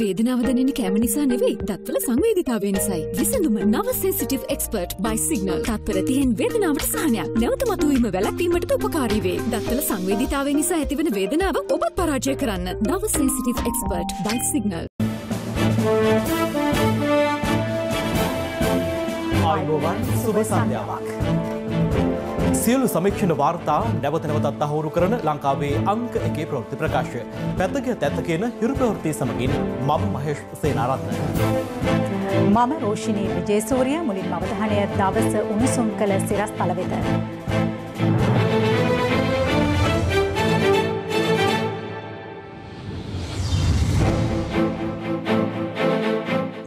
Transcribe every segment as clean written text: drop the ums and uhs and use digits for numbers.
වේදනාව දැනෙන කැම නිසා නෙවෙයි දත්වල සංවේදීතාවය නිසායි. විසඳුම නව සෙන්සිටිව් එක්ස්පර්ට් by සිග්නල්. තත්පර 30න් වේදනාවට සහනයක්. නැවත මතුවීම වැළැක්වීමට උපකාරී වේ. දත්වල සංවේදීතාවය නිසා ඇතිවන වේදනාව ඔබත් පරාජය කරන්න. නව සෙන්සිටිව් එක්ස්පර්ට් by සිග්නල්. ආයුබෝවන් සුබ සන්ධ්‍යාවක්. සියලු සමීක්ෂණ වාර්තා නැවත නැවතත් තහවුරු කරන ලංකාවේ අංක 1 ප්‍රවෘත්ති ප්‍රකාශය. පැත්තක තැත්ත කියන හිරු ප්‍රවෘත්ති සමගින් මම මහේෂ් සේනාරත්න. මම රෝෂිනී විජේසූරිය. මුලින්ම අවධානය දවස උණුසුම් කළ සිරස්තල වෙත.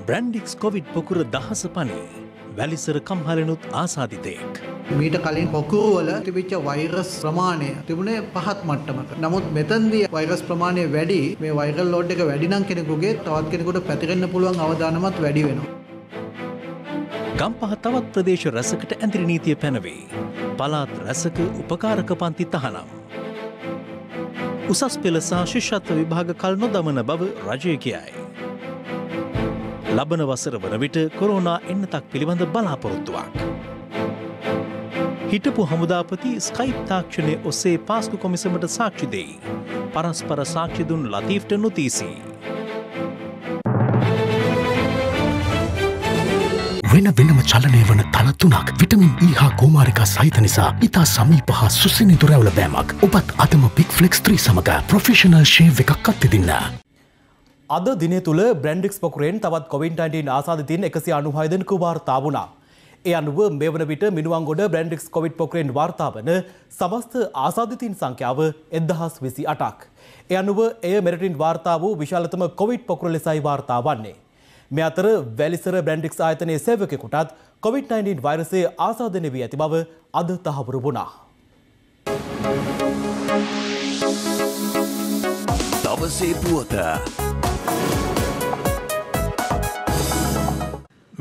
බ්‍රැන්ඩික්ස් කොවිඩ් පොකුර දහස පනී වැලිසර කම්හලනුත් ආසාදිතයෙක්. මීට කලින් පොකුරු වල තිබිච්ච වෛරස් ප්‍රමාණය තිබුණේ පහත් මට්ටමක. නමුත් මෙතනදී වෛරස් ප්‍රමාණය වැඩි. මේ වෛරල් ලෝඩ් එක වැඩි නම් කෙනෙකුගේ තවත් කෙනෙකුට පැතිරෙන්න පුළුවන් අවදානමත් වැඩි වෙනවා. ගම්පහ තවත් ප්‍රදේශ රැසකට ඇඳිරි නීතිය පැනවේ. පළාත් රැසක උපකාරක පන්ති තහනම්. උසස් පෙළ සහ ශිෂ්‍යත්ව විභාග කල් නොදමන බව රජය කියයි. ලබන වසර වන විට කොරෝනා එන්නතක් පිළිබඳ බලාපොරොත්තුවක්. හිටපු හමුදාපති ස්කයිප් තාක්ෂණය ඔස්සේ පාස්කු කොමිසමට සාක්ෂි දෙයි. පරස්පර සාක්ෂි දුන් ලතීෆ්ට නොතීසි. වෙන වෙනම චලනය වන තල තුනක් විටමින් E හා කුමාරිකා සහිත නිසා ඉතා සමීප හා සුසිනිදු රැවුල බෑමක්. ඔබත් අදම බිග් ෆ්ලෙක්ස් 3 සමග ප්‍රොෆෙෂනල් ෂේව් එකක් අත්විඳින්න. අද දිනය තුල බ්‍රැන්ඩික්ස් පොකුරෙන් තවත් COVID-19 ආසාදිතයින් 196 දෙනෙකු වාර්තා වුණා. ඒ අනුව මේ වන විට මිනුවන්ගොඩ බ්‍රැන්ඩික්ස් කොවිඩ් පොකුරෙන් වාර්තා වන සමස්ත ආසාදිතයින් සංඛ්‍යාව 1028ක්. ඒ අනුව එය මෙරටින් වාර්තා වූ විශාලතම කොවිඩ් පොකුර ලෙසයි වාර්තා වන්නේ. මේ අතර වැලිසර බ්‍රැන්ඩික්ස් ආයතනයේ සේවකයෙකුටත් COVID-19 වෛරසය ආසාදනය වී ඇති බව අද තහවුරු වුණා. දවසේ පුවත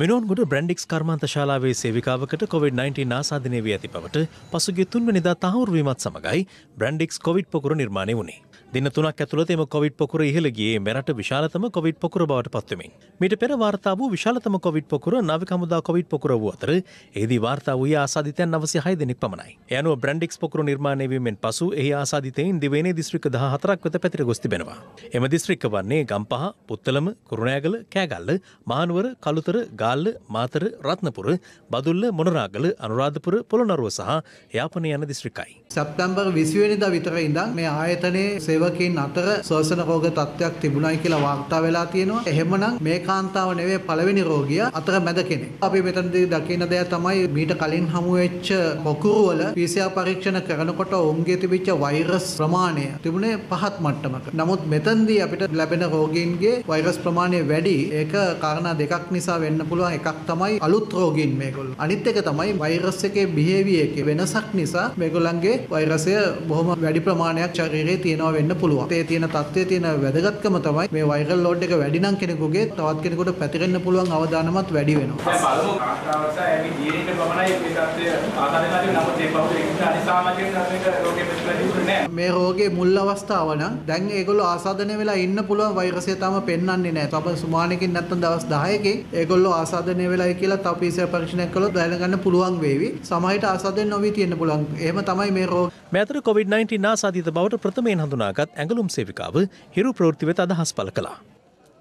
මිනුවන්ගොඩ බ්‍රැන්ඩික්ස් කර්මාන්ත ශාලාවේ සේවිකාවකට COVID-19 ආසාදනය වී ඇති බවට පසුගිය 3 වෙනිදා තහවුරු වීමත් සමගයි බ්‍රැන්ඩික්ස් කොවිඩ් පොකුර නිර්මාණය වුණේ. දින 3ක් ඇතුළත එම කොවිඩ් පොකුර ඉහළ ගියේ මෙරට විශාලතම කොවිඩ් පොකුර බවට පත්වෙමින්. මීට පෙර වාර්තා වූ විශාලතම කොවිඩ් පොකුර නාවික හමුදා කොවිඩ් පොකුර වූ අතර එහිදී වාර්තා වූයේ ආසාදිතයන් 906 දෙනෙක් පමණයි. ඒ අනුව බ්‍රැන්ඩික්ස් පොකුර නිර්මාණය වීමෙන් පසු එහි ආසාදිතයින් දිවයිනේ දිස්ත්‍රික්ක 14ක් වෙත පැතිර ගොස් තිබෙනවා. එම දිස්ත්‍රික්ක වන්නේ ගම්පහ, පුත්තලම, කුරුණෑගල, කෑගල්ල, මහනුවර, කළුතර, ගාල්ල, මාතර, රත්නපුර, බදුල්ල, මොනරාගල, අනුරාධපුර, පොළොන්නරුව සහ යාපනය යන දිස්ත්‍රික්කයි. සැප්තැම්බර් 20 වෙනිදා විතර ඉඳන් මේ ආයතනයේ සේවකයන් අතර ශ්වසන රෝග තත්ත්වයක් තිබුණයි කියලා වාර්තා වෙලා තියෙනවා. එහෙමනම් මේ කාන්තාව නෙවෙයි පළවෙනි රෝගියා අතර මැද කෙනෙක්. අපි මෙතනදී දකින දේ තමයි මීට කලින් හමු වෙච්ච පොකුරු වල PCR පරීක්ෂණ කරනකොට ඔවුන්ගේ තිබිච්ච වෛරස් ප්‍රමාණය තිබුණේ පහත් මට්ටමක. නමුත් මෙතනදී අපිට ලැබෙන රෝගීන්ගේ වෛරස් ප්‍රමාණය වැඩි. ඒක කාරණා දෙකක් නිසා වෙන්න පුළුවන්. එකක් තමයි අලුත් රෝගීන් මේගොල්ලෝ. අනිත් එක තමයි වෛරස් එකේ බිහේවියර් එකේ වෙනසක් නිසා මේගොල්ලන්ගේ වෛරසය බොහොම වැඩි ප්‍රමාණයක් ශරීරයේ තියෙනවා වෙන්න පුළුවන්. ඒ තියෙන තත්ත්වයේ තියෙන වැදගත්කම තමයි මේ වෛරල් ලෝඩ් එක වැඩි නම් කෙනෙකුගේ තවත් කෙනෙකුට පැතිරෙන්න පුළුවන් අවදානමත් වැඩි වෙනවා. දැන් බලමු ආස්ථාවසයි අපි ජීවිතේ ප්‍රමාණයි මේ තත්ත්වය ආකාරයෙන් නමුත් ඒ පෞද්ගලික අනිසාමාජික ධර්මික රෝගේ ප්‍රතිලෝධ නැහැ. මේ රෝගේ මුල් අවස්ථාව නම් දැන් ඒගොල්ලෝ ආසාදනය වෙලා ඉන්න පුළුවන් වෛරසය තාම පෙන්වන්නේ නැහැ. තව සුමානකින් නැත්නම් දවස් 10කින් ඒගොල්ලෝ ආසාදනය වෙලායි කියලා තව PCR පරීක්ෂණයක් කළොත් දැනගන්න පුළුවන් වේවි. සමහරවිට ආසාදනය නොවි තියෙන්න පුළුවන්. එහෙම තමයි මේ රෝග. මේ අතර COVID-19 ආසාදිත බවට ප්‍රථමයෙන් හඳුනාගත් ඇඟලුම් සේවිකාව හිරු ප්‍රවෘත්ති වෙත අදහස් පළ කළා.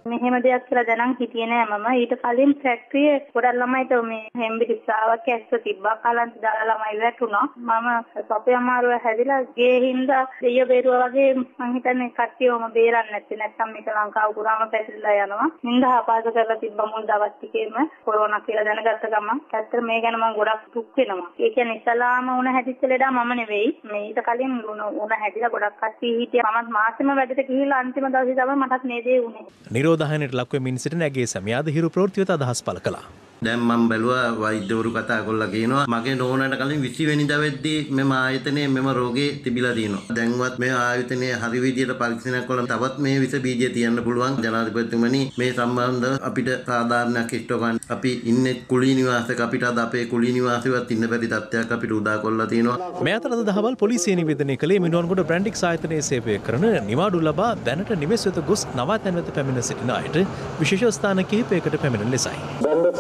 මෙහෙම දෙයක් කියලා දැනන් හිටියේ නෑ මම. ඊට කලින් ෆැක්ටරියේ ගොඩක් ළමයිට මේ හෙම්බිරිස්සාවක් ඇස්ස තිබ්බා. කලන්ත දාලා ළමයි වැටුණා. මම සපේ අමාරුව හැදිලා ගේ හින්දා දෙය බේරුවා වගේ මං හිතන්නේ කට්ටියවම බේරන්න නැත්තේ. නැත්තම් මේක ලංකාව පුරාම පැතිරලා යනවා. හින්දා ආපාස කරලා තිබ්බ මුල් දවස් ටිකේම කොරෝනා කියලා දැනගත්ත ගමන් ඇත්තට මේ ගැන මම ගොඩක් දුක් වෙනවා. ඒ කියන්නේ ඉස්සලාම උණ හැදිච්ච ලෙඩා මම නෙවෙයි. මේ ඊට කලින් උණ හැදිලා ගොඩක් කට්ටිය හිටියා. මමත් මාසෙම වැඩට ගිහිල්ලා අන්තිම දවසේ තමයි මටත් මේ දේ වුනේ. නිරෝධායනයට ලක්වෙමින් සිටින ඇගේ සැමියාද හිරු ප්‍රවෘත්ති වෙත අදහස් පළ කළා. දැන් මම බැලුවා වෛද්‍යවරු කතා කරලා කියනවා මගේ නෝනාට කලින් 20 වෙනිදා වෙද්දී මෙම ආයතනයේ මෙම රෝගේ තිබිලා තියෙනවා. දැන්වත් මේ ආයතනයේ හරි විදියට පරීක්ෂණයක් කළා තවත් මේ විස බීජය තියන්න පුළුවන්. ජනාධිපතිතුමනි මේ සම්බන්ධව අපිට සාධාරණයක් ඉෂ්ට ගන්න. අපි ඉන්නේ කුලී නිවාසයක අපිට අද අපේ කුලී නිවාසෙවත් ඉන්න බැරි තත්ත්වයක් අපිට උදා කරලා තියෙනවා. මේ අතර අද දහවල් පොලිසිය නිවේදනය කළේ මිනුවන්ගොඩ බ්‍රැන්ඩික්ස් ආයතනයේ සේවය කරන නිවාඩු ලබා දැනට නිවෙස් වෙත ගොස් නවාතැන් වෙත පැමිණ සිටින අයට විශේෂ ස්ථාන කිහිපයකට පැමිණෙන ලෙසයි.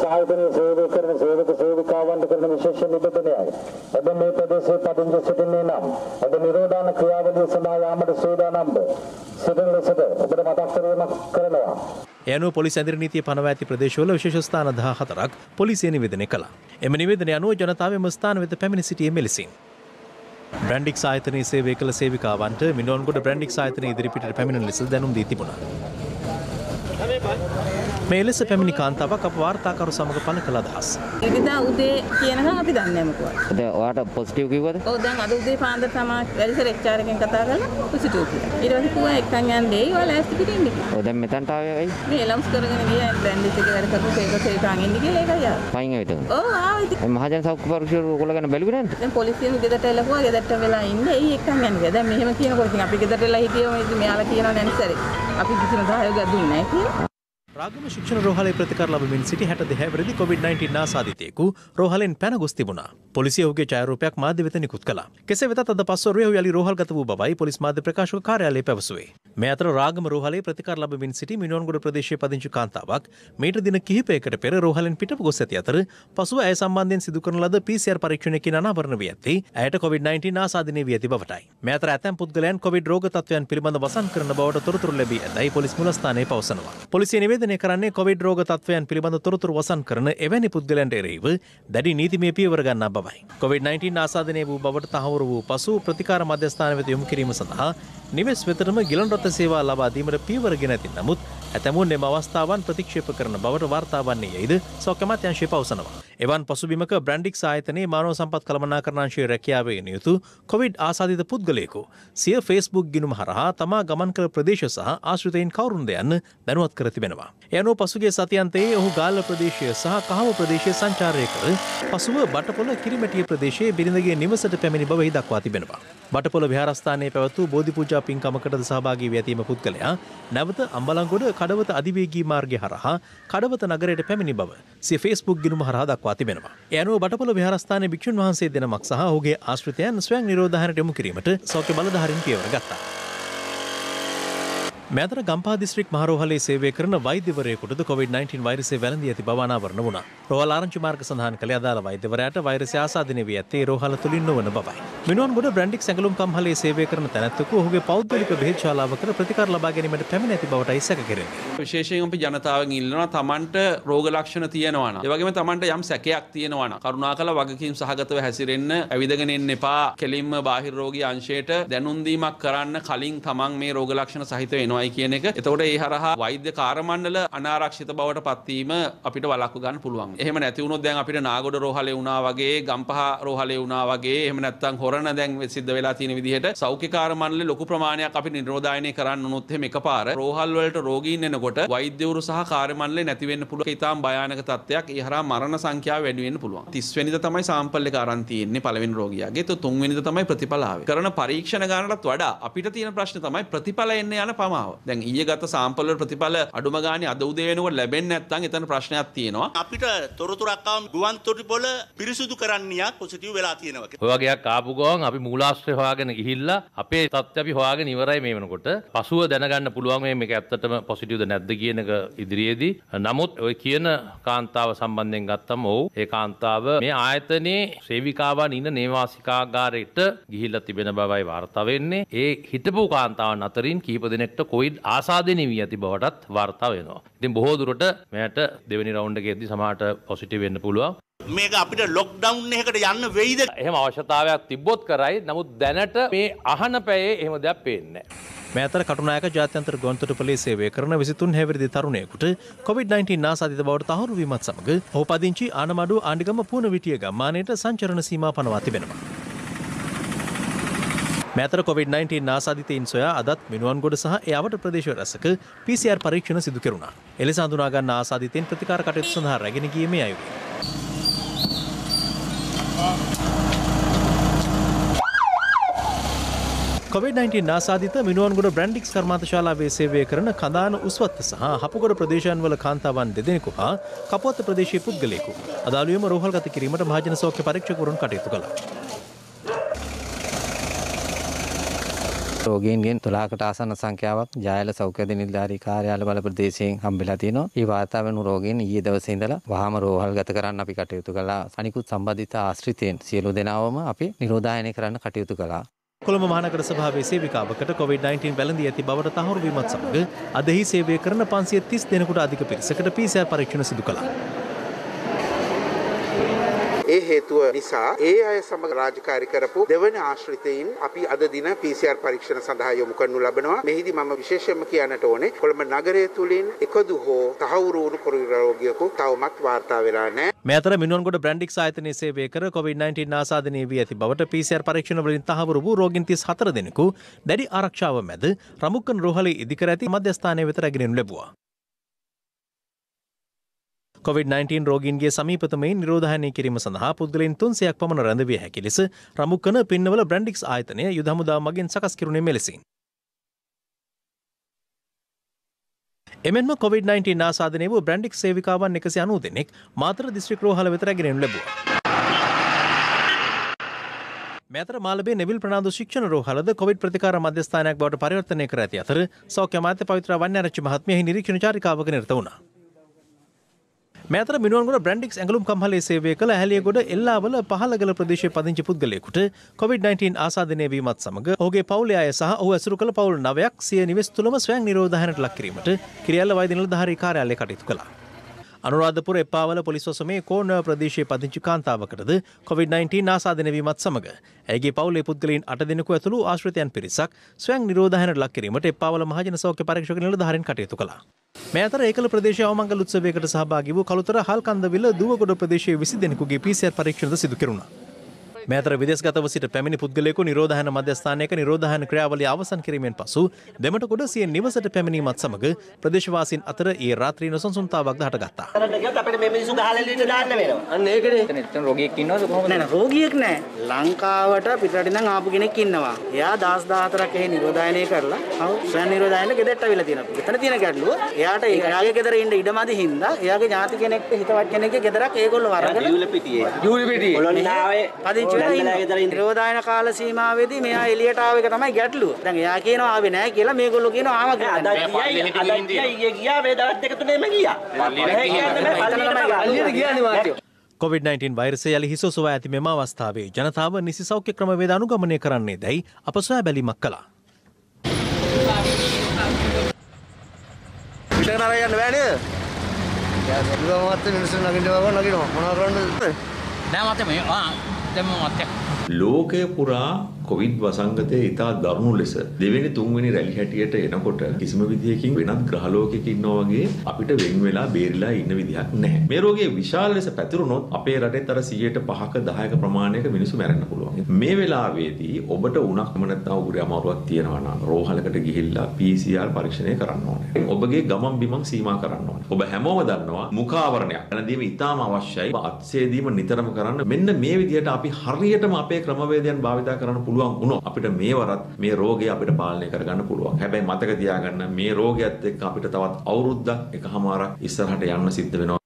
ආයතනයේ සේවය කරන සේවක සේවිකාවන්ට කරන විශේෂ නිබඳනයයි. ඔබ මේ ප්‍රදේශයේ පදිංචි සිටින්නේ නම් ඔබ නිරෝධාන ක්‍රියාවලිය සඳහා යාමට සූදානම්ද? සිටින ලෙසට ඔබට මතක් කිරීමක් කරනවා. යනුව පොලිස් ඇඳිරි නීතිය පනවා ඇති ප්‍රදේශවල විශේෂ ස්ථාන 14ක් පොලිසිය නිවේදනය කළා. එම නිවේදනය අනුව ජනතාව එම ස්ථාන වෙත පැමිණ සිටියේ මෙලෙසින්. බ්‍රැන්ඩික්ස් ආයතනයේ සේවය කළ සේවිකාවන්ට මිනුවන්ගොඩ බ්‍රැන්ඩික්ස් ආයතනයේ ඉදිරිපිටට පැමිණෙන ලෙස දැනුම් දී තිබුණා. මේ ලෙස පැමිණි කාන්තාවක් අප වාර්තාකරු සමග පළ කළ අදහස්. ඉරිදා උදේ කියනකම් අපි දන්නේ නැහැ මොකවත්. දැන් ඔයාට පොසිටිව් කිව්වද? ඔව් දැන් අද උදේ පාන්දර තමයි වැලිසර එච්.ආර් එකෙන් කතා කරලා පොසිටිව් කියලා. ඊට පස්සේ පුවා එක්කන් යන්නේ ඔයාලා ලෑස්ති පිටින් ඉන්නේ. ඔව් දැන් මෙතනට ආවේ ඇයි? මේ එලම්ස් කරගෙන ගියා බ්‍රැන්ඩිස් එකේ වැඩ කරපු සේවකයන් ඉන්නේ කියලා ඒකයි ආවේ. පයින් ඇවිත්. ඔව් ආවේ. මහජන සෞඛ්‍ය පරීක්ෂක ඔයගොල්ලෝ ගැන බැලුවේ නැද්ද? දැන් පොලිසියෙන් ගෙදරට එලපුවා ගෙදරට වෙලා ඉන්නේ. එයි එක්කන් යන්නේ. දැන් මෙහෙම කියනකොට ඉතින් අපි ගෙදරට වෙලා හිටියම ඉතින් මෙයාලා කියනවා නැන්සරේ. අපි කිසිම සහයෝගයක් දුන්නේ නැහැ කියලා. රාගම ශික්ෂණ රෝහලේ ප්‍රතිකාර ලැබමින් සිටි 62 හැවිරිදි COVID-19 ආසාදිතයෙකු රෝහලෙන් පැන ගොස් තිබුණා. පොලිසිය ඔහුගේ ඡායාරූපයක් මාධ්‍ය වෙත නිකුත් කළා. කෙසේ වෙතත් අද පස්වරුවේ ඔහු යලි රෝහල්ගත වූ බවයි පොලිස් මාධ්‍ය ප්‍රකාශක කාර්යාලය පැවසුවේ. මේ අතර රාගම රෝහලේ ප්‍රතිකාර ලැබමින් සිටි මිනුවන්ගොඩ ප්‍රදේශයේ පදිංචි කාන්තාවක් මීට දින කිහිපයකට පෙර රෝහලෙන් පිටව ගොස් ඇති අතර පසුව ඇය සම්බන්ධයෙන් සිදු කරන ලද PCR පරීක්ෂණයකින් අනාවරණ වී ඇත්තේ ඇයට COVID-19 ආසාදනය වී ඇති බවටයි. මේ අතර ඇතැම් පුද්ගලයන් COVID රෝග තත්ත්වයන් පිළිබඳ වසන් කරන බවට තොරතුරු ලැබී ඇතැයි පොලිස් මුලස්ථානයේ පවසනවා. පොලිසිය නිවේදනය කරන්නේ COVID රෝග තත්ත්වයන් පිළිබඳ තොරතුරු වසන් කරන එවැනි පුද්ගලයන්ට එරෙහිව දැඩි නීතිමය පියවර ගන්නා බවයි. COVID-19 ආසාදනය වූ බවට තහවුරු වූ පසු ප්‍රතිකාර මධ්‍යස්ථාන වෙත යොමු කිරීම සඳහා නිවෙස් වෙතටම ගිලන් රථ සේවා ලබා දීමට පියවර ගෙන ඇති නමුත් ඇතැමුන් එම අවස්ථාවන් ප්‍රතික්ෂේප කරන බවට වාර්තා වන්නේ යයිද සෞඛ්‍ය අමාත්‍යාංශය පවසනවා. එවන් පසුබිමක බ්‍රැන්ඩික්ස් ආයතනයේ මානව සම්පත් කළමනාකරණාංශයේ රැකියාවේ නියුතු COVID ආසාදිත පුද්ගලයෙකු සිය Facebook ගිණුම හරහා තමා ගමන් කළ ප්‍රදේශ සහ ආශ්‍රිතයින් කවුරුන්ද යන්න දැනුවත් කර තිබෙනවා. ඒ අනුව පසුගිය සතියන්තයේ ඔහු ගාල්ල ප්‍රදේශය සහ කහව ප්‍රදේශය සංචාරය කර පසුව බටපොළ කිරිමැටිය ප්‍රදේශයේ බිරිඳගේ නිවසට පැමිණි බව දක්වා තිබෙනවා. බටපොළ විහාරස්ථානයේ පැවැත් වූ බෝධි පූජා පින්කමකටද සහභාගී වී ඇතීම පුද්ගලයා නැවත අම්බලන්ගොඩ කඩවත අධිවේගී මාර්ගය හරහා කඩවත නගරයට පැමිණි බව සිය Facebook ගිණුම හරහා දක්වා තිබෙනවා. ඒ අනුව බටපොළ විහාරස්ථානයේ භික්ෂුන් වහන්සේ දෙනමක් සහ ඔහුගේ ආශ්‍රිතයන් ස්වයං නිරෝධායනයට යොමු කිරීමට සෞඛ්‍ය බලධාරීන් පියවර ගත්තා. මෙතර ගම්පහ දිස්ත්‍රික් මහරෝහලේ සේවය කරන වෛද්‍යවරයෙකුටද COVID-19 වෛරසය වැළඳී ඇති බව අනාවරණ වුණා. රෝහල ආරංචි මාර්ග සඳහන් කළ අදාළ වෛද්‍යවරයාට වෛරසය ආසාදනය වී ඇත්තේ රෝහල තුලින් නොවන බවයි. මිනුවන්ගොඩ බ්‍රැන්ඩික්ස් ඇඟලුම් කම්හලේ සේවය කරන තැනැත්තෙකු ඔහුගේ පෞද්ගලික බෙහෙත් ශාලාවකට ප්‍රතිකාර ලබා ගැනීමට පැමිණ ඇති බවටයි සැක කෙරෙන්නේ. විශේෂයෙන් අපි ජනතාවගෙන් ඉල්ලනවා තමන්ට රෝග ලක්ෂණ තියෙනවා නම් ඒ වගේම තමන්ට යම් සැකයක් තියෙනවා නම් කරුණාකර වගකීම් සහගතව හැසිරෙන්න ඇවිදගෙන එන්න එපා. කෙලින්ම බාහිර රෝගී අංශයට දැනුම් දීමක් කරන්න කලින් තමන් මේ රෝග ලක්ෂණ සහිත වෙනවයි කියන එක. එතකොට ඒ හරහා වෛද්‍ය කාර්යමණ්ඩල අනාරක්ෂිත බවට පත්වීම අපිට වළක්ව ගන්න පුළුවන්. එහෙම නැති වුණොත් දැන් අපිට නාගොඩ රෝහලේ වුණා වගේ, ගම්පහ රෝහලේ වුණා වගේ, එහෙම නැත්නම් හොරණ දැන් සිද්ධ වෙලා තියෙන විදිහට සෞඛ්‍ය කාර්යමණ්ඩලේ ලොකු ප්‍රමාණයක් අපි නිරෝධායනය කරන්න උනොත් එහෙම එකපාර රෝහල් වලට රෝගීන් එනකොට වෛද්‍යවරු සහ කාර්යමණ්ඩලේ නැති වෙන්න පුළුවන්. ඊටාම් භයානක තත්ත්වයක්. ඒ හරහා මරණ සංඛ්‍යාව වැඩි වෙන්න පුළුවන්. 30 වෙනිදා තමයි සාම්පල් එක අරන් තියෙන්නේ පළවෙනි රෝගියාගේ. ඒත් 3 වෙනිදා තමයි ප්‍රතිඵල ආවේ. කරන පරීක්ෂණ ගන්නටත් වඩා අපිට තියෙන ප්‍රශ්නේ තමයි ප්‍රතිඵල එන්න යන පමාව. දැන් ඊයේ ගත සාම්පල් වල ප්‍රතිඵල අඩුම ගානේ අද උදේ වෙනකොට ලැබෙන්නේ නැත්නම් එතන ප්‍රශ්නයක් තියෙනවා. අපිට තොරතුරක් ආවම ගුවන් තොටුපොළ පිරිසුදු කරන්නියක් පොසිටිව් වෙලා තියෙනවා. ඔය වගේක් ආපු ගමන් අපි මූලාශ්‍රය හොයාගෙන ගිහිල්ලා අපේ තත්ත්වය අපි හොයාගෙන ඉවරයි මේ වෙනකොට. පසුව දැනගන්න පුළුවන් මේක ඇත්තටම පොසිටිව්ද නැද්ද කියන එක ඉදිරියේදී. නමුත් ඔය කියන කාන්තාව සම්බන්ධයෙන් ගත්තම ඔව් ඒ කාන්තාව මේ ආයතනයේ සේවිකාවන් ඉන්න නේවාසිකාගාරයට ගිහිල්ලා තිබෙන බවයි වාර්තා වෙන්නේ. ඒ හිටපු කාන්තාවන් අතරින් කීප දෙනෙක්ට කොවිඩ් ආසාදනය වී ඇති බවටත් වාර්තා වෙනවා. ඉතින් බොහෝ දුරට මෙයට දෙවෙනි රවුන්ඩ් එකේදී සමහරට පොසිටිව් වෙන්න පුළුවන්. මේක අපිට ලොක්ඩවුන් එකකට යන්න වෙයිද? එහෙම අවශ්‍යතාවයක් තිබ්බොත් කරයි. නමුත් දැනට මේ අහන පැයේ එහෙම දෙයක් පේන්නේ නැහැ. මේ අතර කටුනායක ජාත්‍යන්තර ගුවන්තොටුපළේ සේවය කරන 23 හැවිරිදි තරුණයෙකුට COVID-19 ආසාදිත බවට තහවුරු වීමත් සමග ඔහු පදිංචි ආනමඩුව ආණ්ඩිගම පුණවිටිය ගම්මානයට සංචරණ සීමා පනවා තිබෙනවා. මෙතර COVID-19 ආසාදිතයින් සොයා අදත් මිනුවන්ගොඩ සහ ඒ අවට ප්‍රදේශ රැසක PCR පරීක්ෂණ සිදු කෙරුණා. එලෙස හඳුනා ගන්න ආසාදිතයින් ප්‍රතිකාර කටයුතු සඳහා රැගෙන ගියේ මේ අයුරින්. COVID-19 ආසාදිත මිනුවන්ගොඩ බ්‍රැන්ඩික්ස් කර්මාන්තශාලාවේ සේවය කරන කඳාන උස්වත්ත සහ හපුගොඩ ප්‍රදේශයන්වල කාන්තාවන් දෙදෙනෙකු හා කපුවත්ත ප්‍රදේශයේ පුද්ගලයෙකු අදාළුවම රෝහල්ගත කිරීමට මහජන සෞඛ්‍ය පරීක්ෂකවරුන් කටයුතු කළා. රෝගීන්ගෙන් 12කට ආසන්න සංඛ්‍යාවක් ජායල සෞඛ්‍ය නිලධාරී කාර්යාල බල ප්‍රදේශයෙන් හම්බෙලා තිනවා. මේ වාර්තා වෙන රෝගීන් ඊයේ දවසේ ඉඳලා වහාම රෝහල්ගත කරන්න අපි කටයුතු කළා. අනිකුත් සම්බන්ධිත ආශ්‍රිතයන් සියලු දෙනාවම අපි නිරෝධායනය කරන්න කටයුතු කළා. කොළඹ මහනගර සභාවේ සේවිකාවකට COVID-19 වැළඳී ඇති බවට තහවුරු වීමත් සමග අද එහි සේවය කරන 530 දෙනෙකුට අධික පිරිසකට PCR පරීක්ෂණ සිදු කළා. ඒ හේතුව නිසා ඒ අය සමග රාජකාරී කරපු දෙවන ආශ්‍රිතයින් අපි අද දින PCR පරීක්ෂණ සඳහා යොමු කරනු ලබනවා. මෙහිදී මම විශේෂයෙන්ම කියන්නට ඕනේ කොළඹ නගරය තුලින් එකදු හෝ තහවුරු වුණු කොරෝනා රෝගියෙකු තවමත් වාර්තා වෙලා නැහැ. මේ අතර මිනුවන්ගොඩ බ්‍රැන්ඩික්ස් ආයතනයේ සේවය කර COVID-19 ආසාදනය වී ඇති බවට PCR පරීක්ෂණ වලින් තහවුරු වූ රෝගීන් 34 දෙනෙකු දැඩි ආරක්ෂාව මැද රමුක්කන් රෝහලේ ඉදිකර ඇති මධ්‍යස්ථානයේ වෙත රැගෙන යනු ලැබුවා. COVID-19 රෝගීන්ගේ සමීපතමයින් නිරෝධායනය කිරීම සඳහා පුද්ගලයන් 300ක් පමණ රැඳවිය හැකි ලෙස රමුක්කන පින්නවල බ්‍රැන්ඩික්ස් ආයතනය යුද හමුදා මගින් සකස් කෙරුණේ මෙලෙසින්. එමෙන්ම COVID-19 ආසාදනය වූ බ්‍රැන්ඩික්ස් සේවිකාවන් 190 දෙනෙක් මාතර දිස්ත්‍රික් රෝහල වෙත රැගෙන යනු ලැබුවා. මෙතර මාළඹේ නෙවිල් ප්‍රනාන්දු ශික්ෂණ රෝහලද කොවිඩ් ප්‍රතිකාර මධ්‍යස්ථානයක් බවට පරිවර්තනය කර ඇති අතර සෞඛ්‍ය අමාත්‍ය පවිත්‍ර වන්‍යාරච්චි මහත්මිය නිරීක්ෂණ චාරිකාවක නිරත වුණා. මෙතර මිනුවන්ගොඩ බ්‍රැන්ඩික්ස් ඇඟලුම් කම්හලේ සේවය කළ ඇහැලියගොඩ එල්ලාවල පහළගල ප්‍රදේශයේ පදිංචි පුද්ගලයෙකුට COVID-19 ආසාදනය වීමත් සමග ඔහුගේ පවුලේ අය සහ ඔහු ඇසුරු කළ පවුල් 9ක් සිය නිවෙස් තුළම ස්වයං නිරෝධායනයට ලක් කිරීමට කිරියල්ල වෛද්‍ය නිලධාරී කාර්යාලය කටයුතු කළා. අනුරාධපුර එප්පාවල පොලිස් වසමේ කෝණව ප්‍රදේශයේ පදිංචි කාන්තාවකටද COVID-19 ආසාදනය වීමත් සමග ඇයගේ පවුලේ පුද්ගලයන් 8 දෙනෙකු ඇතුළු ආශ්‍රිතයන් පිරිසක් ස්වයං නිරෝධායනයට ලක් කිරීමට එප්පාවල මහජන සෞඛ්‍ය පරීක්ෂක නිලධාරීන් කටයුතු කළා. මේ අතර ඒකල ප්‍රදේශයේ අවමංගල උත්සවයකට සහභාගී වූ කළුතර හල්කන්දවිල දුවගොඩ ප්‍රදේශයේ 20 දෙනෙකුගේ PCR පරීක්ෂණද සිදු කෙරුණා. මේ අතර විදේශගතව සිට පැමිණි පුද්ගලයෙකු නිරෝධායන මධ්‍යස්ථානයක නිරෝධායන ක්‍රියාවලිය අවසන් කිරීමෙන් පසු දෙමටගොඩ සිය නිවසට පැමිණීමත් සමග ප්‍රදේශවාසීන් අතර ඒ රාත්‍රී නොසන්සුන්තාවක්ද හටගත්තා. අපිට මේ මිනිස්සු ගහලා එළියට දාන්න වෙනවා. අන්න ඒකනේ. එතන රෝගියෙක් ඉන්නවද කොහොමද? නෑ රෝගියෙක් නෑ. ලංකාවට පිටරටින් ඉඳන් ආපු කෙනෙක් ඉන්නවා. එයා 14 එහෙ නිරෝධායනය කරලා ස්වයං නිරෝධායන ගෙදරට අවිලා තියෙනවා. එතන තියෙන ගැටලුව එයාට එයාගේ ගෙදර ඉන්න ඉඩමදි හින්දා එයාගේ ඥාති කෙනෙක්ට හිතවත් කෙනෙක්ගේ ගෙදරක් ඒගොල්ලෝ වරගෙන ජූලිපිටියේ පදිංචි නිරෝධායන කාල සීමාවේදී මෙයා එළියට ආව එක තමයි ගැටලුව. දැන් එයා කියනවා ආවේ නැහැ කියලා මේගොල්ලෝ කියනවා ආවා කියලා. අද ගියා මේ දවස් දෙක තුනේම ගියා. COVID-19 වෛරසය යලි හිස සොවා ඇති මෙම අවස්ථාවේ ජනතාව නිසි සෞඛ්‍ය ක්‍රමවේද අනුගමනය කරන්නේ දැයි අප සොයා බැලීමක් කළා. පිටකන අර යන්න බෑ නේද? යා බැලුවා මත මිනිස්සු නගිනවා මොනවා කරන්නද? නෑ මත මේ දැන් මත ලෝකය පුරා කොවිඩ් වසංගතය ඉතා දරුණු ලෙස දෙවෙනි තුන්වෙනි රැලි හැටියට එනකොට කිසිම විදියකින් වෙනත් ග්‍රහලෝකයක ඉන්නවා වගේ අපිට වෙන් වෙලා බේරිලා ඉන්න විදිහක් නැහැ. මේ රෝගය විශාල ලෙස පැතිරුණොත් අපේ රටේත් අර 100%ක 10ක ප්‍රමාණයක මිනිස්සු මැරෙන්න පුළුවන්. මේ වෙලාවේදී ඔබට උණක් නැත්නම් උගුරේ අමාරුවක් තියෙනවා නම් රෝහලකට ගිහිල්ලා PCR පරීක්ෂණය කරන්න ඕනේ. ඔබගේ ගමන් බිමන් සීමා කරන්න ඕනේ. ඔබ හැමෝම දන්නවා මුඛාවරණයක් නැදීම ඉතාම අවශ්‍යයි. අත්සේදීම නිතරම කරන්න. මෙන්න මේ විදිහට අපි හරියටම අපේ ක්‍රමවේදයන් භාවිත කරන්න පුළුවන් වුණොත් අපිට මේවරත් මේ රෝගය අපිට පාලනය කරගන්න පුළුවන්. හැබැයි මතක තියාගන්න මේ රෝගයත් එක්ක අපිට තවත් අවුරුද්දක් එකහමාරක් ඉස්සරහට යන්න සිද්ධ වෙනවා.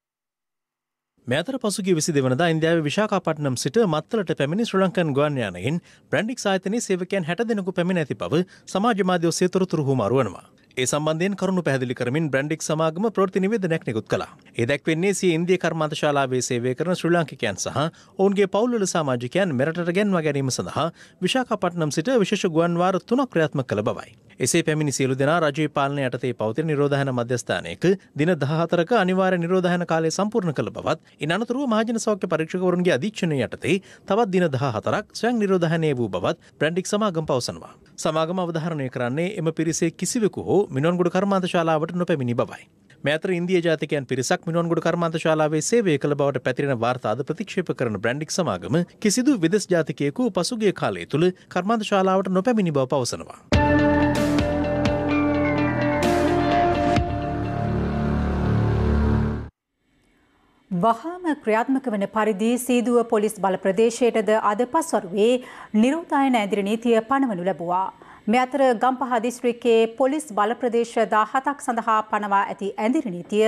මේ අතර පසුගිය 22 වෙනිදා ඉන්දියාවේ විශාඛපට්නම් සිට මත්තලට පැමිණි ශ්‍රී ලංකන් ගුවන් යානයෙන් බ්‍රැන්ඩික්ස් ආයතනයේ සේවකයන් 60 දෙනෙකු පැමිණ ඇති බව සමාජ මාධ්‍ය ඔස්සේ තොරතුරු හුවමාරු වනවා. ඒ සම්බන්ධයෙන් කරුණු පැහැදිලි කරමින් බ්‍රැන්ඩික්ස් සමාගම ප්‍රවෘත්ති නිවේදනයක් නිකුත් කළා. ඒ දැක්වෙන්නේ සිය ඉන්දිය කර්මාන්තශාලාවේ සේවය කරන ශ්‍රී ලාංකිකයන් සහ ඔවුන්ගේ පවුල්වල සමාජිකයන් මෙරටට ගෙන්වා ගැනීම සඳහා විශාඛපට්නම් සිට විශේෂ ගුවන් වාර 3ක් ක්‍රියාත්මක කළ බවයි. එසේ පැමිණි සියලු දෙනා රජයේ පාලනය යටතේ පවතින නිරෝධායන මධ්‍යස්ථානයක දින 14ක අනිවාර්ය නිරෝධායන කාලය සම්පූර්ණ කළ බවත් ඉන් අනතුරුව මහජන සෞඛ්‍ය පරීක්ෂකවරුන්ගේ අධීක්ෂණය යටතේ තවත් දින 14ක් ස්වයං නිරෝධායනය වූ බවත් බ්‍රැන්ඩික්ස් සමාගම පවසනවා. සමාගම අවධාරණය කරන්නේ එම පිරිසේ කිසිවෙකු හෝ මිනුවන්ගොඩ කර්මාන්තශාලාවට නොපැමිණි බවයි. මේ අතර ඉන්දියා ජාතිකයන් පිරිසක් මිනුවන්ගොඩ කර්මාන්ත ශාලාවේ සේවය කළ බවට පැතිරෙන වාර්තා අද ප්‍රතික්ෂේප කරන බ්‍රැන්ඩික් සමාගම කිසිදු විදෙස් ජාතිකයෙකු පසුගිය කාලය තුළ කර්මාන්ත ශාලාවට නොපැමිණි බව පවසනවා. වහාම ක්‍රියාත්මක වන පරිදි සීදුව පොලිස් බල ප්‍රදේශයටද අද පස්වරුවේ නිරෝධායන ඇදිරි නීතිය පනවනු ලැබුවා. මේ අතර ගම්පහ දිස්ත්‍රික්කයේ පොලිස් බල ප්‍රදේශ 17ක් සඳහා පනවා ඇති ඇදිරි නීතිය